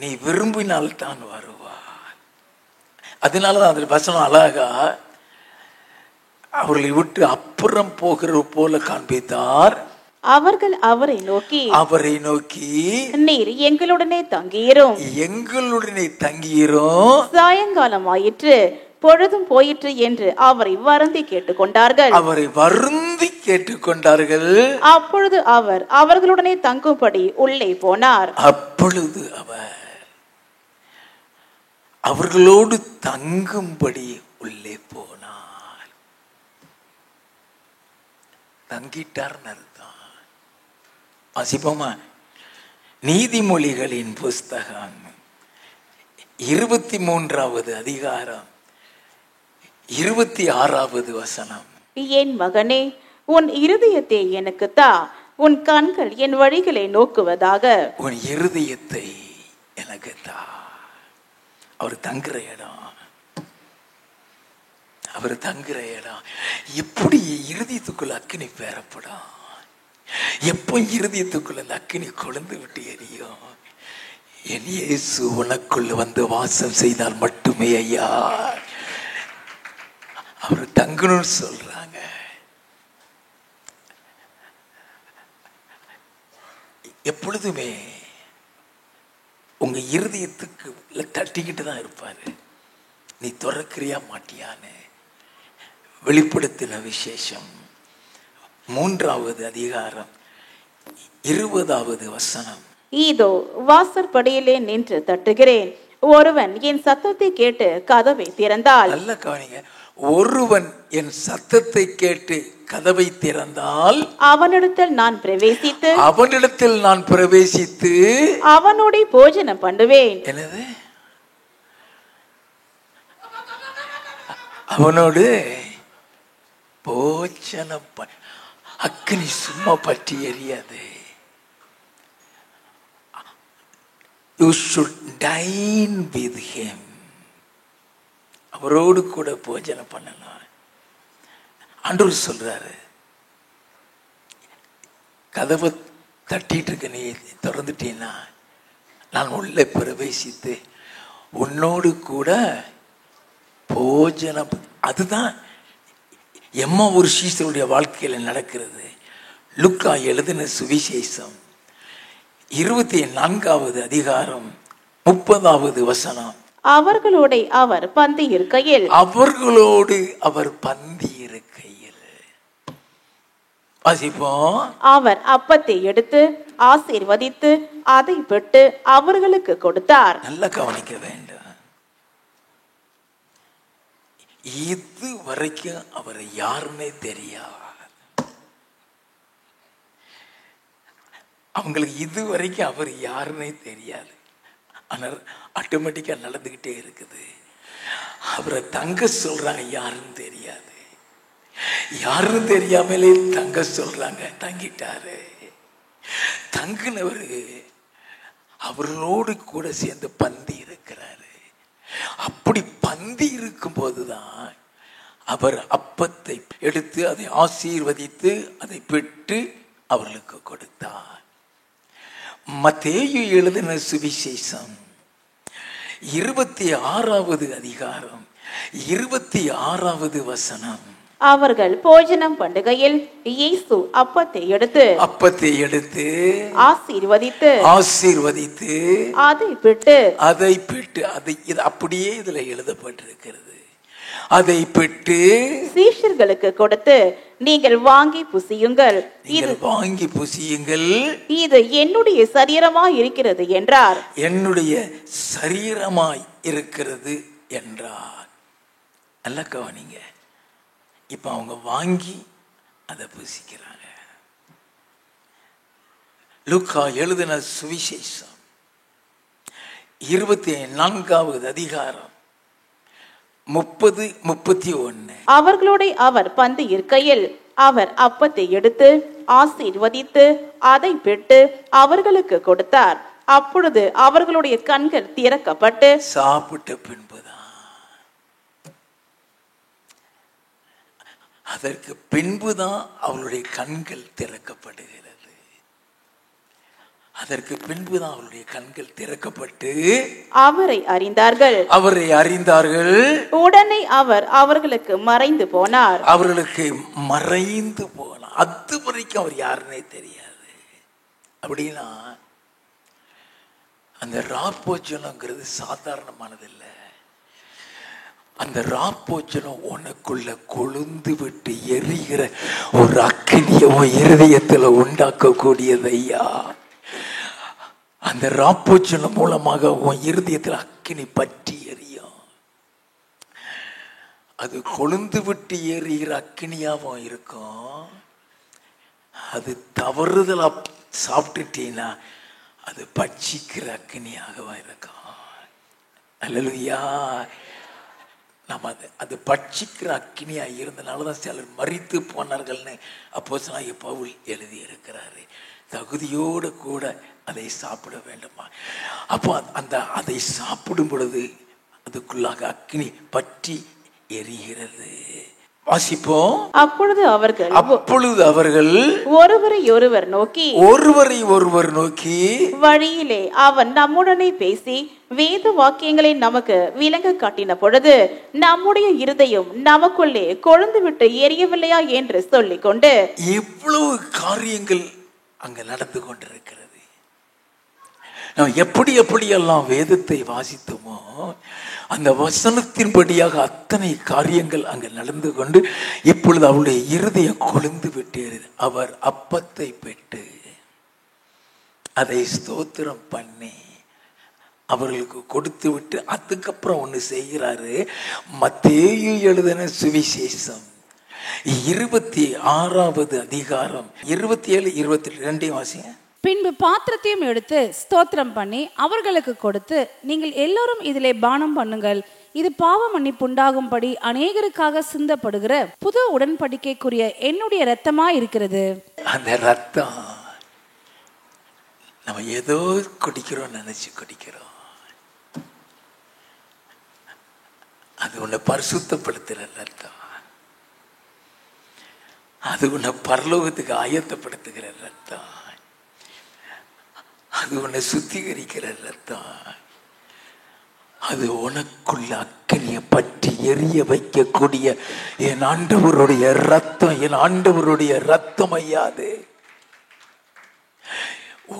Speaker 1: நீ விரும்பினால்தான் வருவார். அதனாலதான் அந்த வசனம் அழகா அவர்களை விட்டு அப்புறம் போகிற போல காண்பித்தார்.
Speaker 2: அவர்கள் அவரை நோக்கி நீர் எங்களுடனே தங்கியிரும், சாயங்காலம் ஆயிற்று, பொழுதும் போயிற்று என்று அவரை வருந்தி கேட்டுக்கொண்டார்கள். அப்பொழுது அவர் அவர்களுடனே தங்கும்படி உள்ளே போனார்.
Speaker 1: அப்பொழுது அவர் அவர்களோடு தங்கும்படி உள்ளே போனார். தங்கிட்டார்னு அர்த்தம். வாசிப்போமா? நீதிமொழிகளின் புஸ்தகம் 23வது அதிகாரம் 26வது வசனம்.
Speaker 2: என் மகனே, உன் இருதயத்தை எனக்கு தா, உன் கண்கள் என் வழிகளை நோக்குவதாக.
Speaker 1: உன் இருதயத்தை எனக்கு தா. அவர் தங்குற இடம் எப்படி இருதயத்துக்குள்ள அக்கினி பெறப்படும்? எப்போ இருதயத்துக்குள்ள அந்த அக்கினி கொழுந்து விட்டு எரியும்? என் இயேசு உனக்குள்ள வந்து வாசம் செய்தால் மட்டுமே ஐயா அவர் தங்கணும்னு சொல்றாங்க. எப்பொழுதுமே உங்க இருதயத்துக்கு தட்டிக்கிட்டு தான் இருப்பாரு. நீ துறக்கிறியா மாட்டியான்னு. வெளிப்படுத்தின விசேஷம் 3வது அதிகாரம் 20வது வசனம்.
Speaker 2: இதோ வாசற்படியிலே நின்று தட்டுகிறேன், ஒருவன் என் சத்தத்தை கேட்டு கதவை திறந்தால்.
Speaker 1: நல்ல கவனிங்க. ஒருவன் என் சத்தத்தை கேட்டு கதவை திறந்தால்
Speaker 2: அவனிடத்தில் நான் பிரவேசித்து அவனோட போஜனம் பண்ணுவேன்.
Speaker 1: என்னது? அவனோடு போஜனம். அக்கினி சும்மா பற்றி எரியாது. You should dine with him. அவரோடு கூட போஜனம் பண்ணலாம். ஆண்டவர் சொல்றாரு, கதவை தட்டிட்டு இருக்க நீ திறந்துட்டீன்னா நான் உள்ளே பிரவேசித்து உன்னோடு கூட போஜனம். அதுதான் ஒரு சீசருடைய வாழ்க்கையில நடக்கிறது. லூக்கா எழுதின சுவிசேஷம் 24வது அதிகாரம் 30வது வசனம்.
Speaker 2: அவர்களோடு அவர் பந்தி இருக்கையில்
Speaker 1: வாசிப்போம்.
Speaker 2: அவர் அப்பத்தை எடுத்து ஆசீர்வதித்து அதை பெற்று அவர்களுக்கு கொடுத்தார்.
Speaker 1: நல்லா கவனிக்க வேண்டும். இது வரைக்கும் அவர் யாருன்னே தெரியாது. அவங்களுக்கு இது வரைக்கும் அவர் யாருன்னே தெரியாது. ஆனால் ஆட்டோமேட்டிக்கா நடந்துகிட்டே இருக்குது. அவரை தங்க சொல்றாங்க, யாருன்னு தெரியாது. யாருன்னு தெரியாமலே தங்க சொல்றாங்க. தங்கிட்டாரு. தங்குனவரு அவர்களோடு கூட சேர்ந்து பந்தி இருக்கிறாரு. அப்படி பந்தி இருக்கும் போதுதான் அவர் அப்பத்தை எடுத்து அதை ஆசீர்வதித்து அதை பெற்று அவர்களுக்கு கொடுத்தார். மத்தேயு எழுதின சுவிசேஷம் 26வது அதிகாரம் 26வது வசனம்.
Speaker 2: அவர்கள் போஜனம் பண்ணுகையில் இயேசு அப்பத்தை எடுத்து ஆசீர்வதித்து அதை பிட்டு
Speaker 1: அதை அப்படியே இதுல எழுதப்பட்டிருக்கிறது. அதை பெற்று
Speaker 2: சீஷர்களுக்கு கொடுத்து, நீங்கள் வாங்கி புசியுங்கள், இது என்னுடைய சரீரமாய் இருக்கிறது என்றார்.
Speaker 1: என்னுடைய சரீரமாய் இருக்கிறது என்றார். நல்ல கவனிங்க. இப்ப அவங்க வாங்கி அதை புசிக்கிறாங்க. லூக்கா எழுதின சுவிசேஷம் 24வது அதிகாரம் 30-31.
Speaker 2: அவர்களோட அவர் பந்தி இருக்கையில் அவர் அப்பத்தை எடுத்து ஆசீர்வதித்து அதை பெற்று அவர்களுக்கு கொடுத்தார். அப்பொழுது அவர்களுடைய கண்கள் திறக்கப்பட்டு
Speaker 1: சாப்பிட்ட பின்புதான், அதற்கு பின்புதான் அவளுடைய கண்கள் திறக்கப்படுகிறது. அதற்கு பின்புதான் அவருடைய கண்கள் திறக்கப்பட்டு
Speaker 2: அவரை அறிந்தார்கள்.
Speaker 1: உடனே
Speaker 2: அவர் அவர்களுக்கு மறைந்து போனார்.
Speaker 1: அது வரைக்கும் அவர் யாருன்னே தெரியாது. அப்படின்னா அந்த ராப்போஜனங்கிறது சாதாரணமானதில்லை. அந்த ராப்போஜனம் உனக்குள்ள கொழுந்து விட்டு எரிகிற ஒரு அக்கினியை இருதயத்தில் உண்டாக்கக்கூடியது ஐயா. அந்த ராப்போஜனம் மூலமாக உன் இருதயத்தில் அக்கினி பற்றி எரியும். அது கொழுந்து விட்டு எரிகிற அக்கினியாவும் இருக்கும். அது தவறுதலா சாப்பிட்டுட்டீங்கன்னா அது பட்சிக்கிற அக்கினியாகவா இருக்கும். அல்லேலூயா. நம்ம அது பட்சிக்கிற அக்கினியா இருந்தனாலதான் சிலர் மரித்து போனார்கள்னு அப்போஸ்தலனாகிய பவுல் எழுதி இருக்கிறாரு. தகுதியோடு கூட அதை சாப்பிட வேண்டுமா? அப்போ அதை சாப்பிடும் பொழுது அதுக்குள்ளாக அக்கினி பற்றி எரிகிறது. வாசிப்போம்.
Speaker 2: அப்பொழுது
Speaker 1: அவர்கள்
Speaker 2: ஒருவரை ஒருவர் நோக்கி
Speaker 3: வழியிலே அவன் நம்முடனே பேசி வேத வாக்கியங்களை நமக்கு விளங்க காட்டின பொழுது நம்முடைய இருதயம் நமக்குள்ளே கொழுந்து விட்டு எரியவில்லையா என்று சொல்லிக் கொண்டு
Speaker 1: இவ்வளவு காரியங்கள் அங்க நடந்து கொண்டிருக்கிறது. நாம் எப்படியெல்லாம் வேதத்தை வாசித்தோமோ அந்த வசனத்தின்படியாக அத்தனை காரியங்கள் அங்கு நடந்து கொண்டு இப்பொழுது அவருடைய இருதயம் கொழுந்து விட்டேறு. அவர் அப்பத்தை பெற்று அதை ஸ்தோத்திரம் பண்ணி அவர்களுக்கு கொடுத்து விட்டு அதுக்கப்புறம் ஒன்று செய்கிறாரு. மத்தேயு எழுதின சுவிசேஷம் 26வது அதிகாரம் 27, 28 வாசிங்க.
Speaker 3: பின்பு பாத்திரத்தையும் எடுத்து ஸ்தோத்திரம் பண்ணி அவர்களுக்கு கொடுத்து, நீங்கள் எல்லோரும் இதிலே பானம் பண்ணுங்கள், இது பாவ மன்னிப்பு உண்டாகும்படி அநேகருக்காக சிந்தப்படுகிற புது உடன்படிக்கைக்குரிய என்னுடைய இரத்தமாய் இருக்கிறது.
Speaker 1: அந்த ரத்தம் நம்ம ஏதோ குடிக்கிறோம் நினைச்சு குடிக்கிறோம். அது உன்னை பரிசுத்தப்படுத்துற ரத்தம். அது உன்னை பரலோகத்துக்கு ஆயத்தப்படுத்துகிற ரத்தம். அது உன்னை சுத்திகரிக்கிற ரத்தம். அது உனக்குள்ள அக்கினியை பற்றி எரிய வைக்கக்கூடிய என் ஆண்டவருடைய ரத்தம். என் ஆண்டவருடைய ரத்தம் ஐயாது.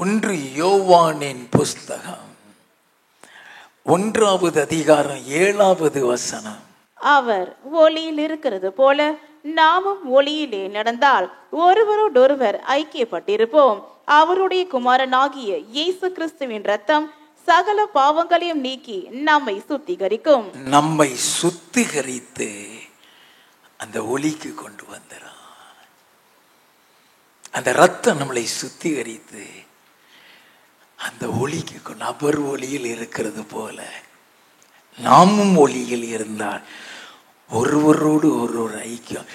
Speaker 1: 1 யோவானின் புஸ்தகம் 1வது அதிகாரம் 7வது வசனம்.
Speaker 2: அவர் ஒளியில் இருக்கிறது போல நாமும் ஒளியிலே நடந்தால் ஒருவரோடொருவர் ஐக்கியப்பட்டிருப்போம். அவருடைய குமாரனாகிய இயேசு கிறிஸ்துவின் ரத்தம் சகல பாவங்களையும் நீக்கி நம்மை
Speaker 1: சுத்திகரித்து அந்த ஒளிக்கு கொண்டு வந்துடும். அந்த ரத்தம் நம்மளை சுத்திகரித்து அந்த ஒளிக்கு கொண்டு, அவர் ஒளியில் இருக்கிறது போல நாமும் ஒளியில் இருந்தால் ஒருவரோடு ஒருவர் ஐக்கியம்,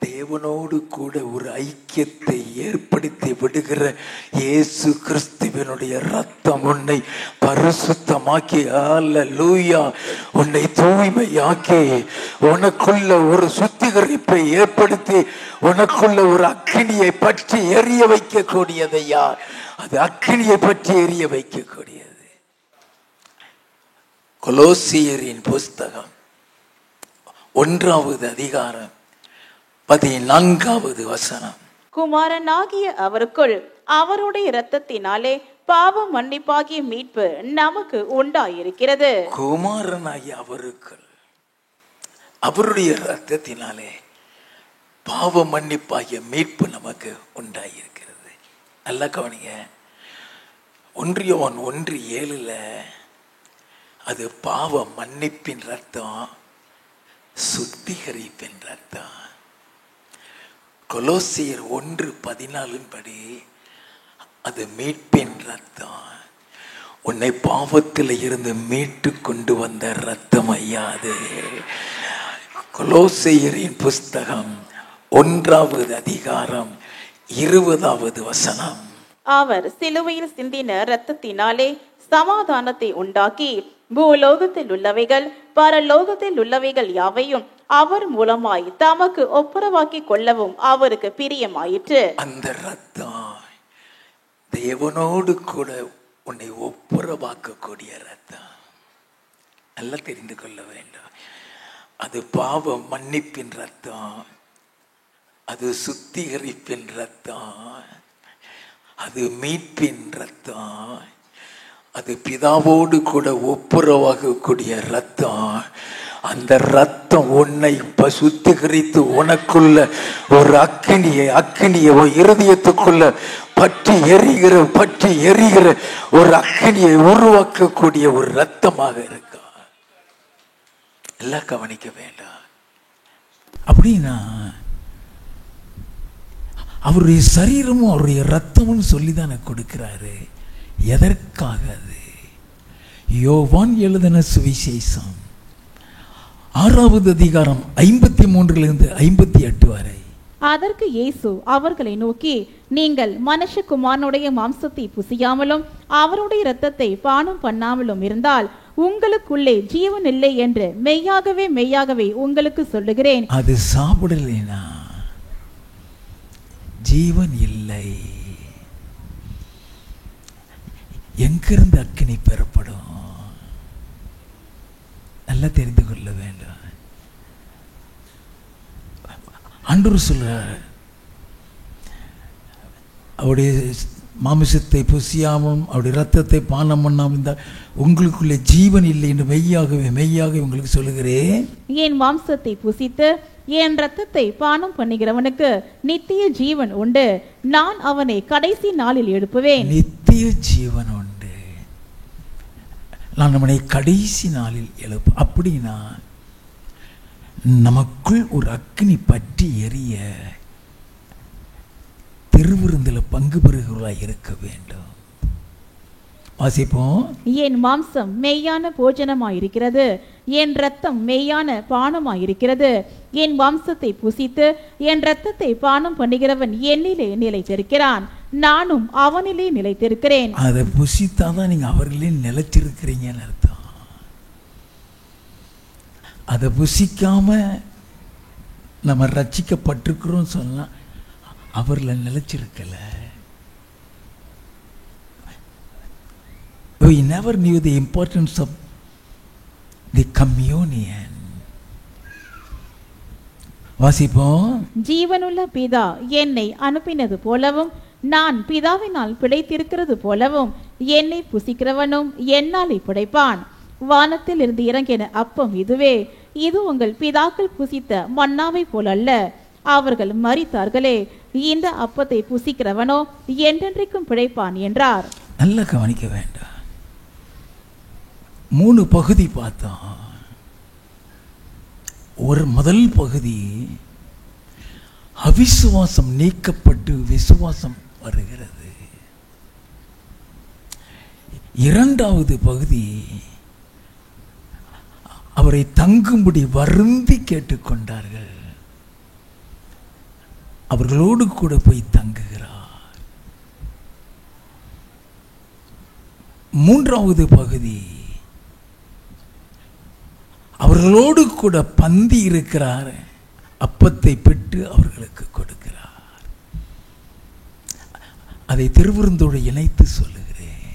Speaker 1: தேவனோடு கூட ஒரு ஐக்கியத்தை ஏற்படுத்தி விடுகிற இயேசு கிறிஸ்துவினுடைய ரத்தம் உன்னை பரிசுத்தமாக்கி, அல்லேலூயா, உன்னை தூய்மையாக்கி, உனக்குள்ள ஒரு சுத்திகரிப்பை ஏற்படுத்தி, உனக்குள்ள ஒரு அக்கினியை பற்றி எரிய வைக்கக்கூடியதையா. அது அக்கினியை பற்றி எரிய வைக்கக்கூடியது. கொலோசியரின் புஸ்தகம் 1வது அதிகாரம் 14வது வசனம்.
Speaker 2: குமாரனாகிய அவருக்குள் அவருடைய இரத்தத்தினாலே பாவ மன்னிப்பாகிய மீட்பு நமக்கு உண்டாயிருக்கிறது.
Speaker 1: குமாரனாகிய அவருக்குள் அவருடைய இரத்தத்தினாலே பாவ மன்னிப்பாகிய மீட்பு நமக்கு உண்டாயிருக்கிறது. நல்லா கவனிங்க. 1 யோவான் 1:7 அது பாவ மன்னிப்பின் ரத்தம், சுத்திகரிப்பின் ரத்தம். கொலோசியர் 1:14 படி அது மீட்பின் ரத்தம். உன்னை பாவத்தில் இருந்து மீட்டு கொண்டு வந்த ரத்தம் ஐயாது. கொலோசியரின் புஸ்தகம் 1வது அதிகாரம் 20வது வசனம்.
Speaker 2: அவர் சிலுவையில் சிந்தின இரத்தத்தினாலே சமாதானத்தை உண்டாக்கி பூலோகத்தில் உள்ளவைகள் பரலோகத்தில் உள்ளவைகள் யாவையும் அவர் மூலமாய் தமக்கு ஒப்புரவாக்கி கொள்ளவும் அவருக்கு பிரியமாயிற்று.
Speaker 1: அந்த ரத்தம் தேவனோடு கூட உன்னை ஒப்புரவாக்கக்கூடிய ரத்தம். நல்லா தெரிந்து கொள்ள வேண்டும். அது பாவ மன்னிப்பின் ரத்தம், அது சுத்திகரிப்பின் ரத்தம், அது மீட்பின் ரத்தம், அது பிதாவோடு கூட ஒப்புரவாகக்கூடிய ரத்தம். அந்த ரத்தம் உன்னை சுத்திகரித்து உனக்குள்ள ஒரு அக்கினியை இருதயத்துக்குள்ள பற்றி எரிகிற ஒரு அக்கினியை உருவாக்கக்கூடிய ஒரு ரத்தமாக இருக்கா. எல்லாம் கவனிக்க வேண்டாம். அப்படின்னா அவருடைய சரீரமும் அவருடைய ரத்தமும் சொல்லிதானே கொடுக்கிறாரு. எதற்காக? அது யோவான் எழுதின சுவிசேஷம் 6வது அதிகாரம் 53 58 வரை.
Speaker 2: அதற்கு இயேசு அவர்களை நோக்கி, நீங்கள் மனுஷகுமாரனுடைய மாம்சத்தை புசியாமலும் அவருடைய இரத்தத்தை பானம் பண்ணாமலும் இருந்தால் உங்களுக்குள்ளே ஜீவன் இல்லை என்று மெய்யாகவே மெய்யாகவே உங்களுக்கு சொல்லுகிறேன்.
Speaker 1: அது சாப்பிடலைனா ஜீவன் இல்லை. எங்கிருந்து அக்கினி பெறப்படும்? நல்லா தெரிந்து கொள்ள வேண்டும். ஆண்டவர் சொல்றார், அவருடைய மாமிசத்தை புசியாமல் அவருடைய ரத்தத்தை பானம் பண்ணாமல் இருந்தால் உங்களுக்குள்ளே ஜீவன் இல்லை என்று மெய்யாகவே மெய்யாகவே உங்களுக்கு சொல்லுகிறேன்.
Speaker 2: என் மாம்சத்தை புசித்து என் ரத்தத்தை பானம் பண்ணுகிறவனுக்கு நித்திய ஜீவன் உண்டு, நான் அவனை கடைசி நாளில் எழுப்புவேன்.
Speaker 1: நித்திய ஜீவன் உண்டு, நான் அவனை கடைசி நாளில் எழுப்பு. அப்படின்னா நமக்குள் ஒரு அக்கினி பற்றி எரிய திருவிருந்தில் பங்கு பெறுகிறவர்களாய் இருக்க வேண்டும். வாசிப்போம்.
Speaker 2: என் மாம்சம் மெய்யான போஜனமாயிருக்கிறது, என் ரத்தம் மெய்யான பானமாயிருக்கிறது. என் மாம்சத்தை புசித்து என் ரத்தத்தை பானம் பண்ணுகிறவன் என்னிலே நிலைத்திருக்கிறான், நானும் அவனிலே நிலைத்திருக்கிறேன்.
Speaker 1: அதை புசித்தாதான் நீங்க அவர்களே நிலைத்திருக்கிறீங்கன்னு அர்த்தம். அதை புசிக்காம நம்ம ரட்சிக்கப்பட்டிருக்கிறோம் சொன்னா அவர்ல நிலைச்சிருக்கல. We never knew the importance of the communion. வாசிப்போம்.
Speaker 2: ஜீவனுள்ள பிதா என்னை அனுப்பினது போலவும் நான் பிதாவினால் பிழைத்திருக்கிறது போலவும் என்னை புசிக்கிறவனும் என்னாலே பிழைப்பான். வானத்தில் இருந்து இறங்கின அப்பம் இதுவே, இது உங்கள் பிதாக்கள் புசித்த மன்னாவை போலல்ல, அவர்கள் மரித்தார்களே, இந்த அப்பத்தை புசிக்கிறவனோ என்றென்றைக்கும் பிழைப்பான் என்றார்.
Speaker 1: நல்லா கவனிக்க வேண்டாம். 3 பகுதி பார்த்தோம். ஒரு முதல் பகுதி அவிசுவாசம் நீக்கப்பட்டு விசுவாசம் வருகிறது. இரண்டாவது பகுதி அவரை தங்கும்படி வருந்தி கேட்டுக்கொண்டார்கள், அவர்களோடு கூட போய் தங்குகிறார். மூன்றாவது பகுதி அவர்களோடு கூட பந்தி இருக்கிறார், அப்பத்தை பெற்று அவர்களுக்கு கொடுக்கிறார். அதை திருவிருந்தோடு இணைத்து சொல்லுகிறேன்.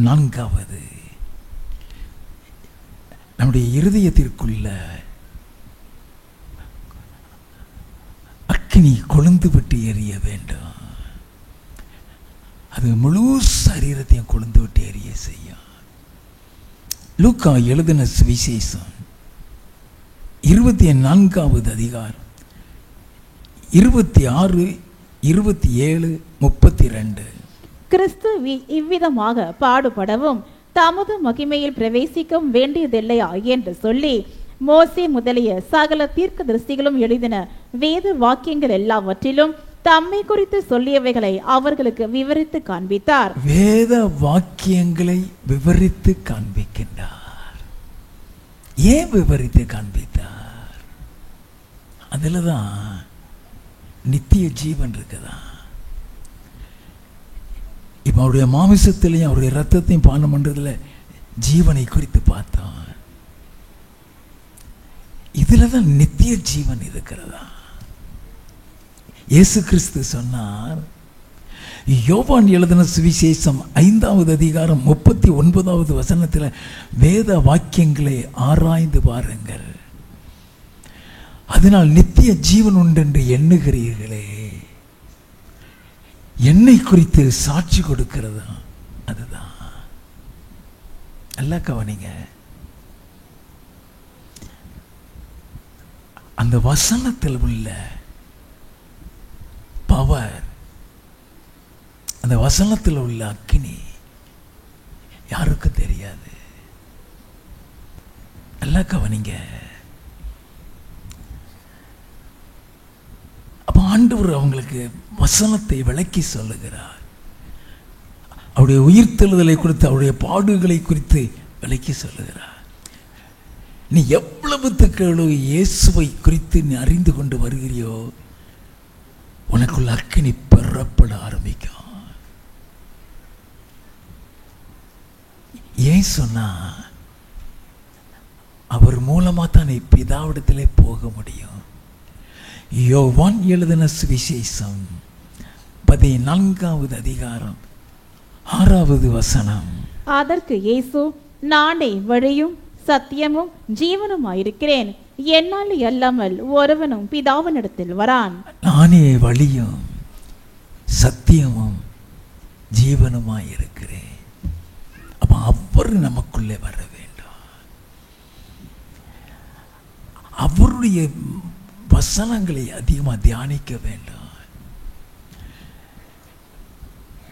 Speaker 1: நான்காவது, நம்முடைய இருதயத்திற்குள்ள அக்கினி கொழுந்து விட்டு எரிய வேண்டும். அது முழு சரீரத்தையும் கொழுந்து விட்டு எரிய செய்யும். லூக்கா எழுதின சுவிசேஷம் 24வது அதிகாரம் 26, 27, 32.
Speaker 2: கிறிஸ்து இவ்விதமாக பாடுபடவும் தமது மகிமையில் பிரவேசிக்க வேண்டியதில்லையா என்று சொல்லி மோசே முதலிய சகல தீர்க்கதரிசிகளும் எழுதின வேத வாக்கியங்கள் எல்லாவற்றிலும் தம்மை குறித்து சொல்லியவைகளை அவர்களுக்கு விவரித்து காண்பித்தார்.
Speaker 1: வேத வாக்கியங்களை விவரித்து காண்பிக்கின்றார். ஏன் விவரித்து காண்பித்தார்? அதுலதான் நித்திய ஜீவன் இருக்குதா. இப்ப அவருடைய மாமிசத்திலையும் அவருடைய ரத்தத்தையும் பானம் பண்றதுல ஜீவனை குறித்து பார்த்தோம். இதுலதான் நித்திய ஜீவன் இருக்கிறதா. இயேசு கிறிஸ்து சொன்னார், யோவான் எழுதின சுவிசேஷம் 5வது அதிகாரம் 39வது வசனத்தில் வேத வாக்கியங்களை ஆராய்ந்து பாருங்கள், அதனால் நித்திய ஜீவன் உண்டு என்று எண்ணுகிறீர்களே. என்னை குறித்து சாட்சி கொடுக்கிறதா அதுதான். நல்லா கவனிங்க, அந்த வசனத்தில் உள்ள பவர், அந்த வசனத்தில் உள்ள அக்கினி யாருக்கும் தெரியாது. நல்லா கவனிங்க. அப்ப ஆண்டவர் அவங்களுக்கு வசனத்தை விளக்கி சொல்லுகிறார். அவருடைய உயிர்த்தெழுதலை குறித்து, அவருடைய பாடுகளை குறித்து விளக்கி சொல்லுகிறார். நீ எவ்வளவுத்துக்கு இயேசுவை குறித்து நீ அறிந்து கொண்டு வருகிறியோ, உனக்குள்ள அக்கினி பெறப்பட ஆரம்பிக்கும். ஏன் சொன்னா, அவர் மூலமா தான் நீ பிதாவிடத்திலே போக முடியும். யோவான் எழுதின சுவிசேஷம் 14வது அதிகாரம் 6வது வசனம்.
Speaker 2: அதற்கு இயேசு, நானே வழியும் சத்தியமும் ஜீவனுமாயிருக்கிறேன், என்னால் அல்லாமல் ஒருவனும் பிதாவினிடத்தில் வரான்.
Speaker 1: நானே வழியும் சத்தியமும் ஜீவனுமாயிருக்கிறேன். அப்ப அவர் நமக்குள்ளே வர வேண்டும். அவருடைய வசனங்களை அதிகமாக தியானிக்க வேண்டும்.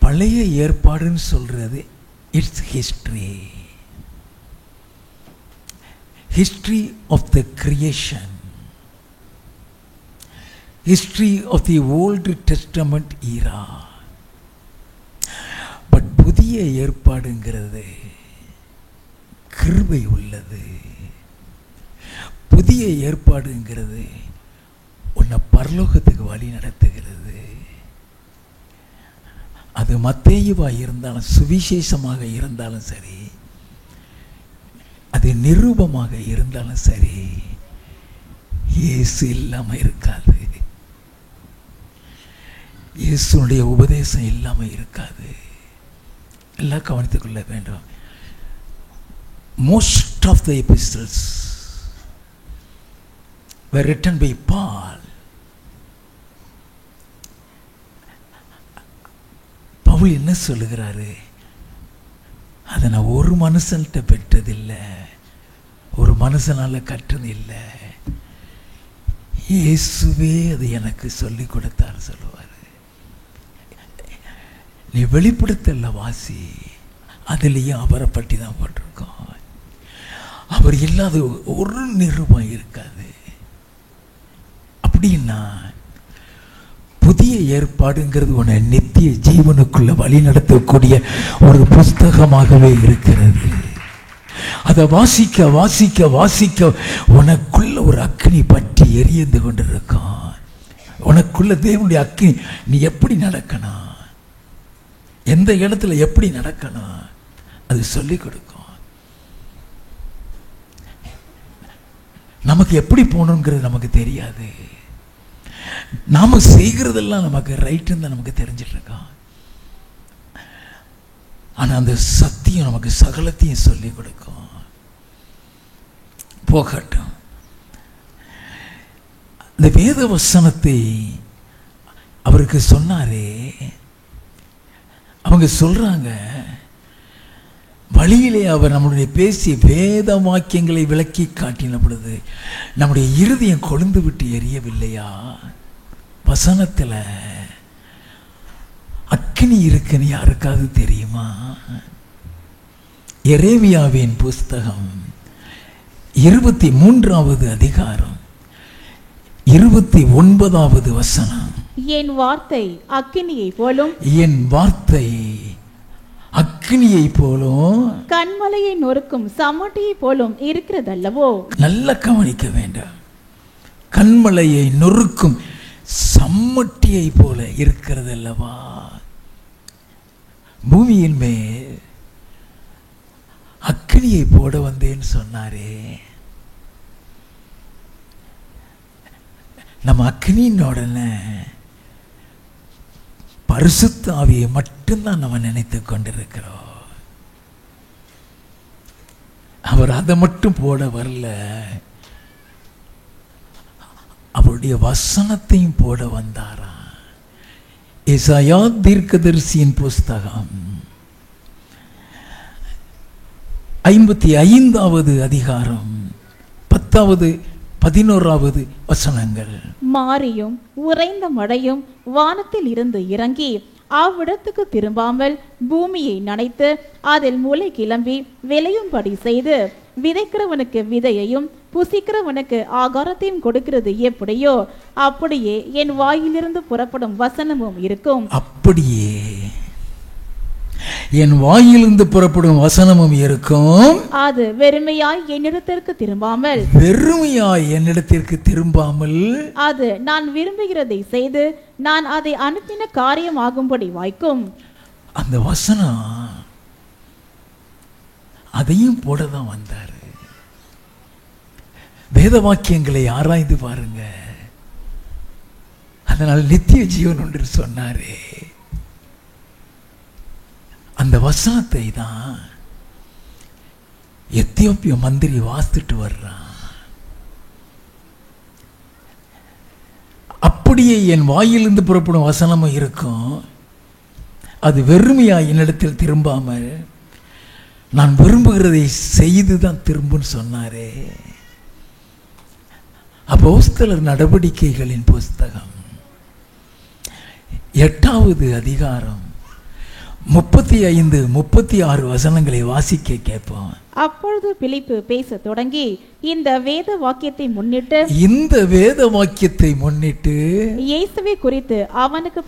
Speaker 1: பழைய ஏற்பாடுன்னு சொல்றது it's history, history of the creation, history of the Old Testament era. But புதிய ஏற்பாடுங்கிறது கிருபை உள்ளது. புதிய ஏற்பாடுங்கிறது உன்னை பரலோகத்துக்கு வழி நடத்துகிறது. அது மத்தேயுவா இருந்தாலும் சுவிசேஷமாக இருந்தாலும் சரி, அது நிரூபமாக இருந்தாலும் சரி, இயேசு இல்லாம இருக்காது. இயேசுனுடைய உபதேசம் இல்லாம இருக்காது. எல்லாம் கவனித்துக் கொள்ள வேண்டும். Most of the epistles were written by Paul. Paul என்ன சொல்லுகிறாரு? அதை நான் ஒரு மனுஷன்கிட்ட பெற்றதில்லை, ஒரு மனுஷனால கற்றது இல்லை, இயேசுவே அது எனக்கு சொல்லிக் கொடுத்தார் சொல்லுவார். நீ வெளிப்படுத்தல வாசி, அதுலேயும் அவரை பற்றி தான் போட்டிருக்கோம். அவர் இல்லாத ஒரு நிருபம் இருக்காது. அப்படின்னா புதிய ஏற்பாடுங்கிறது உன்னை நித்திய ஜீவனுக்குள்ள வழி நடத்தக்கூடிய ஒரு புஸ்தகமாகவே இருக்கிறது. அதை வாசிக்க வாசிக்க வாசிக்க உனக்குள்ள ஒரு அக்கினி பற்றி எரிந்து கொண்டிருக்கும். உனக்குள்ள தேவனுடைய அக்கினி, நீ எப்படி நடக்கணும், எந்த இடத்துல எப்படி நடக்கணும், அது சொல்லிக் கொடுக்கும். நமக்கு எப்படி போகணுங்கிறது நமக்கு தெரியாது. நாம செய்கிறதெல்லாம் நமக்கு ரைட்டுன்னு நமக்கு தெரிஞ்சிட்டு இருக்கோம். ஆனா அந்த சத்தியம் நமக்கு சகலத்தையும் சொல்லிக் கொடுக்கும். போகட்டும். இந்த வேத வசனத்தை அவருக்கு சொன்னாரே, அவங்க சொல்றாங்க, வழியிலே அவர் நம்முடைய பேசி வேத வாக்கியங்களை விளக்கி காட்டின பொழுது நம்முடைய இருதயம் கொழுந்து விட்டு எரியவில்லையா? வசனத்தில் அக்கினி இருக்குன்னு யாருக்காவது தெரியுமா? எரேமியாவின் புஸ்தகம் 23வது அதிகாரம் 29வது வசனம்.
Speaker 2: என் வார்த்தை அக்கினியை போலும்,
Speaker 1: என் வார்த்தை அக்கினியை போலும்,
Speaker 2: கண்மலையை நொறுக்கும் சமட்டியை போலும் இருக்கிறதல்லவோ.
Speaker 1: நல்ல கவனிக்க வேண்டாம். கண்மலையை நொறுக்கும் சம்மட்டியை போல இருக்கிறது அல்லவா? பூமியின் மேல் அக்கினியை போட வந்தேன்னு சொன்னாரே. நம்ம அக்கினின் உடனே பரிசுத்த ஆவியை மட்டும்தான் நம்ம நினைத்து கொண்டிருக்கிறோம். அவர் அதை மட்டும் போட வரல, அவருடைய வசனத்தையும் போட வந்தாரா. ஏசாயா தீர்க்கதரிசியின் புஸ்தகம் 55வது அதிகாரம் 10வது 11வது வசனங்கள்.
Speaker 2: மாரியும் உறைந்த மழையும் வானத்தில் இருந்து இறங்கி அவ்விடத்துக்கு திரும்பாமல் பூமியை நனைத்து அதில் முளை கிளம்பி விளையும்படி செய்து விதைக்கிறவனுக்கு விதையையும் புசிக்கிறவனுக்கு ஆகாரத்தையும் கொடுக்கிறது எப்படியோ அப்படியே என் வாயிலிருந்து புறப்படும் வசனமும் இருக்கும்.
Speaker 1: அப்படியே என் வாயிலிருந்து புறப்படும் வசனமும் இருக்கும்.
Speaker 2: அது வெறுமையாய் என்னிடத்திற்கு திரும்பாமல் அது நான் விரும்புகிறதை செய்து நான் அதை அனுப்பின காரியம் ஆகும்படி வாய்க்கும்.
Speaker 1: அந்த வசனம் அதையும் போடதான் வந்தாரு. வேத வாக்கியங்களை ஆராய்ந்து பாருங்க. அதனால் நித்திய ஜீவன் ஒன்று சொன்னாரே, அந்த வசனத்தை தான் எத்தியோப்பிய மந்திரி வாசித்துட்டு வர்றான். அப்படியே என் வாயிலிருந்து புறப்படும் வசனமும் இருக்கும். அது வெறுமையா என்னிடத்தில் திரும்பாமல் நான் விரும்புகிறதை செய்துதான் திரும்புன்னு சொன்னாரே. அப்போஸ்தலர் நடவடிக்கைகளின் புஸ்தகம் 8வது அதிகாரம் 35, 36 வசனங்களை வாசிக்க கேட்போம்.
Speaker 2: அப்பொழுது பிலிப்பு பேச தொடங்கி இந்த வேத வாக்கியத்தை முன்னிட்டு இயேசுவை குறித்து அவனுக்கு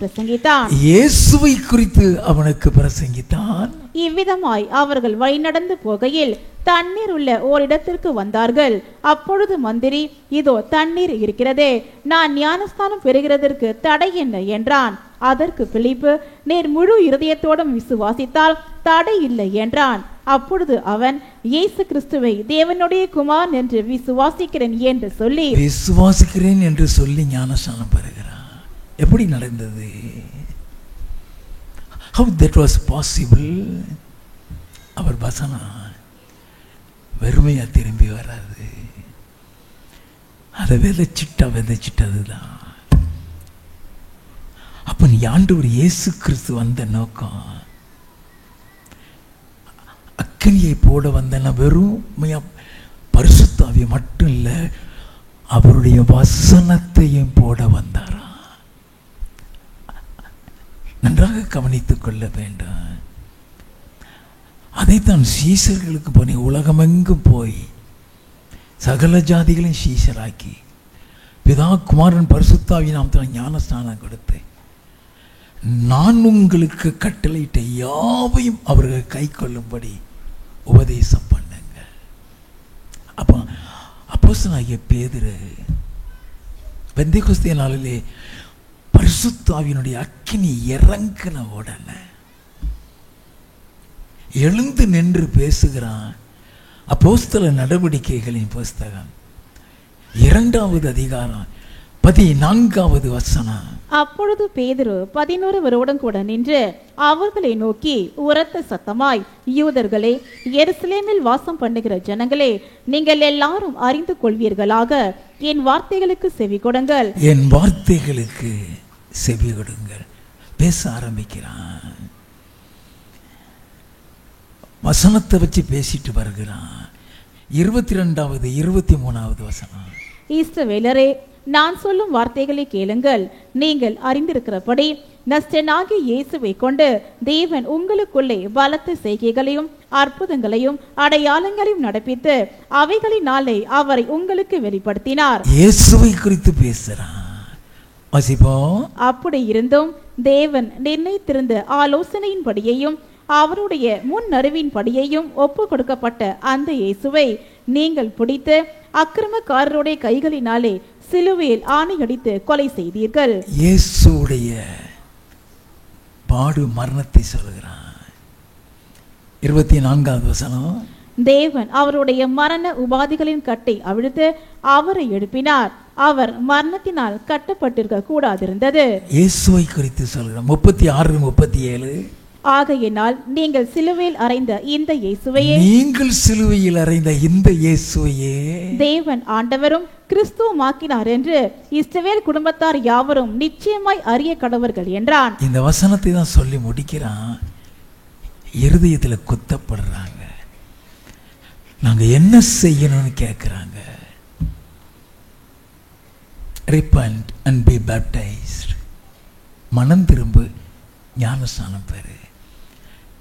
Speaker 2: பிரசங்கித்தான். இவ்விதமாய் அவர்கள் வழிநடந்து போகையில் தண்ணீர் உள்ள ஓரிடத்திற்கு வந்தார்கள். அப்பொழுது மந்திரி, இதோ தண்ணீர் இருக்கிறதே, நான் ஞானஸ்தானம் பெறுகிறதற்கு தடை என்ன என்றான். அதற்கு பிலிப்பு, நீர் முழு இருதயத்தோடும் விசுவாசித்தால் தடை இல்லை என்றான். அப்பொழுது அவன், இயேசு கிறிஸ்துவை தேவனுடைய குமாரன் என்று விசுவாசிக்கிறேன் என்று சொல்லி ஞானஸ்தானம் பெறுகிறான்.
Speaker 1: எப்படி நடந்தது? How that was possible? அவர் வசனம் வெறுமையா திரும்பி வராது. அதை விதைச்சிட்டதுதான். அப்ப நீ ஆண்டவர் இயேசு கிறிஸ்து வந்த நோக்கம் அக்கினியை போட வந்தன வெறுமையா பரிசுத்த ஆவியை மட்டும் இல்ல, அவருடைய வசனத்தையும் போட வந்தாரா. நன்றாக கவனித்துக் கொள்ள வேண்டும். அதைத்தான் சீசர்களுக்கு போனே, உலகமெங்கும் போய் சகல ஜாதிகளையும் சீசராக்கி பிதா குமாரன் பரிசுத்த ஆவியின் நாமத்தில் ஞானஸ்நானம் கொடுத்து நான் உங்களுக்கு கட்டளையிட்ட யாவையும் அவர்கள் கை கொள்ளும்படி உபதேசம் பண்ணுங்க. அப்போ அப்போஸ்தலனாகிய பேதுரு பெந்தேகொஸ்தே நாளிலே பரிசுத்த ஆவியினுடைய அக்கினி இறங்கின உடனே எழுந்து நின்று பேசுகிறான். அப்போஸ்தலர் நடவடிக்கைகளின் புஸ்தகம் 2வது அதிகாரம் 14வது வசனம்.
Speaker 2: அப்பொழுது பேதுரு 11 கூட நின்று அவர்களை நோக்கி உரத்த சத்தமாய், யூதர்களே, எருசலேமில் வாசம் பண்ணுகிற ஜனங்களே, நீங்கள் எல்லாரும் அறிந்து கொள்வீர்களாக, என் வார்த்தைகளுக்கு செவி கொடுங்கள்.
Speaker 1: என் வார்த்தைகளுக்கு செவி கொடுங்கள். பேச ஆரம்பிக்கிறான். வசனத்தை வச்சு பேசிட்டு வருகிறான். 22வது 23வது வசனம்.
Speaker 2: இஸ்ரவேலரே, நான் சொல்லும் வார்த்தைகளை கேளுங்கள். நீங்கள் அறிந்திருக்கிறபடி நஸ்டனாகிய இயேசுவை கொண்டு தேவன் உங்களுக்குள்ளே பலத்த செய்கைகளையும் அற்புதங்களையும் அடையாளங்களையும் நடப்பித்து அவைகளினாலே அவரை உங்களுக்கு வெளிப்படுத்தினார்.
Speaker 1: இயேசுவை குறித்து பேசுறான்.
Speaker 2: அப்படி இருந்தும் தேவன் நிர்ணயித்திருந்த ஆலோசனையின்படியையும் அவருடைய முன்னறிவின் படியையும் ஒப்பு கொடுக்கப்பட்ட அந்த இயேசுவை நீங்கள் பிடித்து அக்கிரமக்காரருடைய கைகளினாலே சிலுவையில் ஆணையடித்து கொலை செய்தீர்கள்.
Speaker 1: இயேசுடைய பாடு மரணத்தை சொல்கிறான். 24வது வசனம்.
Speaker 2: தேவன் அவருடைய மரண உபாதிகளின் கட்டை அவிழ்த்து அவரை எழுப்பினார். அவர் மரணத்தினால் கட்டப்பட்டிருக்க கூடாதிருந்தது.
Speaker 1: இயேசுவை குறித்து சொல்கிறோம். 36, 37.
Speaker 2: ஆகையினால் நீங்கள் சிலுவையில் அறைந்த இந்த இயேசுவையே,
Speaker 1: நீங்கள் சிலுவையில் அறைந்த இந்த இயேசுவையே
Speaker 2: தேவன் ஆண்டவரும் கிறிஸ்துவுமாக்கினார் என்று இஸ்ரவேல் குடும்பத்தார் யாவரும் நிச்சயமாய் அறிய கடவர்கள் என்றான்.
Speaker 1: இந்த வசனத்தை தான் சொல்லி முடிக்கிறான். இருதயத்தில் குத்தப்படுறாங்க. நாங்க என்ன செய்யணும்னு கேட்கிறாங்க. Repent and be baptized. மனம் திரும்பு, ஞானஸ்நானம் பெறு.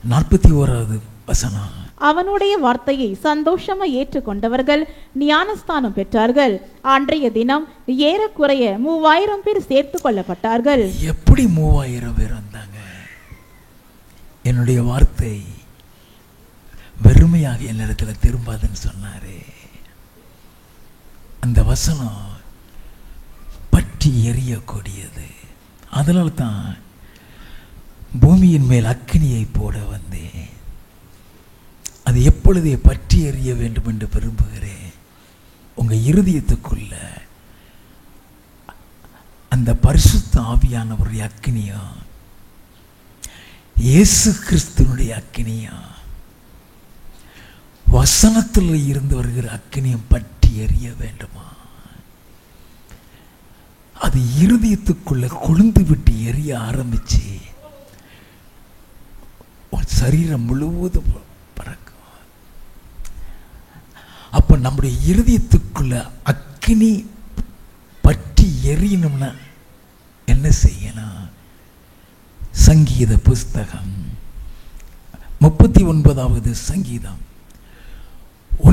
Speaker 1: 41வது வசனம்.
Speaker 2: அவனுடைய வார்த்தையை சந்தோஷமா ஏற்றுக்கொண்டவர்கள் ஞானஸ்தானம் பெற்றார்கள். அன்றைய தினம் ஏறக்குறைய 3000 பேர் சேர்த்து கொள்ளப்பட்டார்கள்.
Speaker 1: எப்படி 3000 பேர் வந்தாங்க? என்னுடைய வார்த்தை வெறுமையாக என்னிடத்துல திரும்பாதுன்னு சொன்னாரு. அந்த வசனம் பற்றி எரியக்கூடியது. அதனால தான் பூமியின் மேல் அக்கினியை போட வந்தேன். அது எப்பொழுதே பற்றி எறிய வேண்டும் என்று விரும்புகிறேன். உங்க இருதயத்துக்குள்ள அந்த பரிசுத்த ஆவியானவருடைய அக்கினியா, இயேசு கிறிஸ்துவனுடைய அக்கினியா, வசனத்தில் இருந்து வருகிற அக்கினியம் பற்றி எறிய வேண்டுமா? அது இருதயத்துக்குள்ள கொழுந்து விட்டு எரிய ஆரம்பிச்சு சரீரம் முழுவதும் பறக்கும். அப்ப நம்முடைய இருதயத்துக்குள்ள அக்கினி பற்றி எரியணும்னா என்ன செய்யணும்? சங்கீத புஸ்தகம் 39வது சங்கீதம்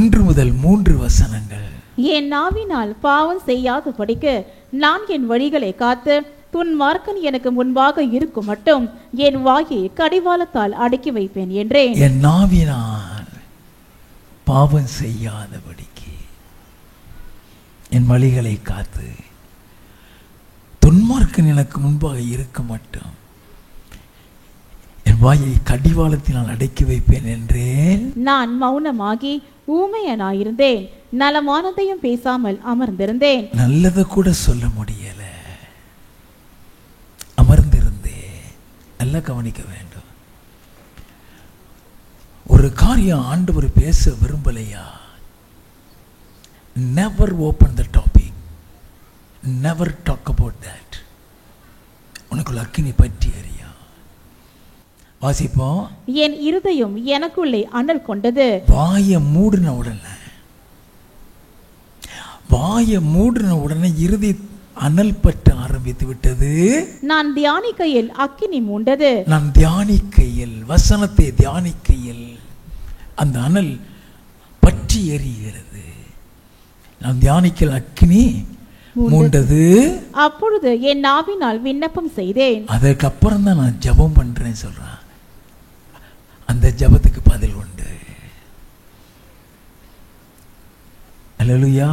Speaker 1: 1 முதல் 3 வசனங்கள்.
Speaker 2: என் நாவினால் பாவம் செய்யாதபடிக்கு நான் என் வழிகளை காத்து துன்மார்க்கன் எனக்கு முன்பாக இருக்கும் மட்டும் என் வாயை கடிவாளத்தால் அடக்கி வைப்பேன் என்றேன்.
Speaker 1: என் நாவினால் பாவம் செய்யாதபடிக்கு என் வழிகளை காத்து துன்மார்க்கன் எனக்கு முன்பாக இருக்க மட்டும் என் வாயை கடிவாளத்தினால் அடக்கி வைப்பேன் என்றேன்.
Speaker 2: நான் மௌனமாகி ஊமையனாயிருந்தேன், நலமானதையும் பேசாமல் அமர்ந்திருந்தேன்.
Speaker 1: நல்லதை கூட சொல்ல முடியல, அமர்ந்திருந்தேன். நல்லா கவனிக்க வேண்டும். ஒரு காரியம் ஆண்டவர் பேச விரும்பலையா, never open the topic, never talk about that. உனக்குள்ள அக்கினி பற்றி எரியா. வாசிப்போம்.
Speaker 2: என் இருதயம் எனக்குள்ளே அனல் கொண்டது.
Speaker 1: வாயை மூடின உடனே இருதய அனல் பற்ற ஆரம்பித்து விட்டது.
Speaker 2: நான் தியானிக்கையில் அக்கினி மூண்டது.
Speaker 1: நான் தியானிக்கையில், வசனத்தை தியானிக்கையில் அந்த அனல் பற்றி எரிகிறது. நான் தியானிக்கையில் அக்கினி மூண்டது.
Speaker 2: அப்பொழுது என் நாவினால் விண்ணப்பம் செய்தேன்.
Speaker 1: அதற்கப்புறம் தான் நான் ஜெபம் பண்றேன் சொல்றேன். அந்த ஜெபத்துக்கு பதில் உண்டு. அல்லேலூயா.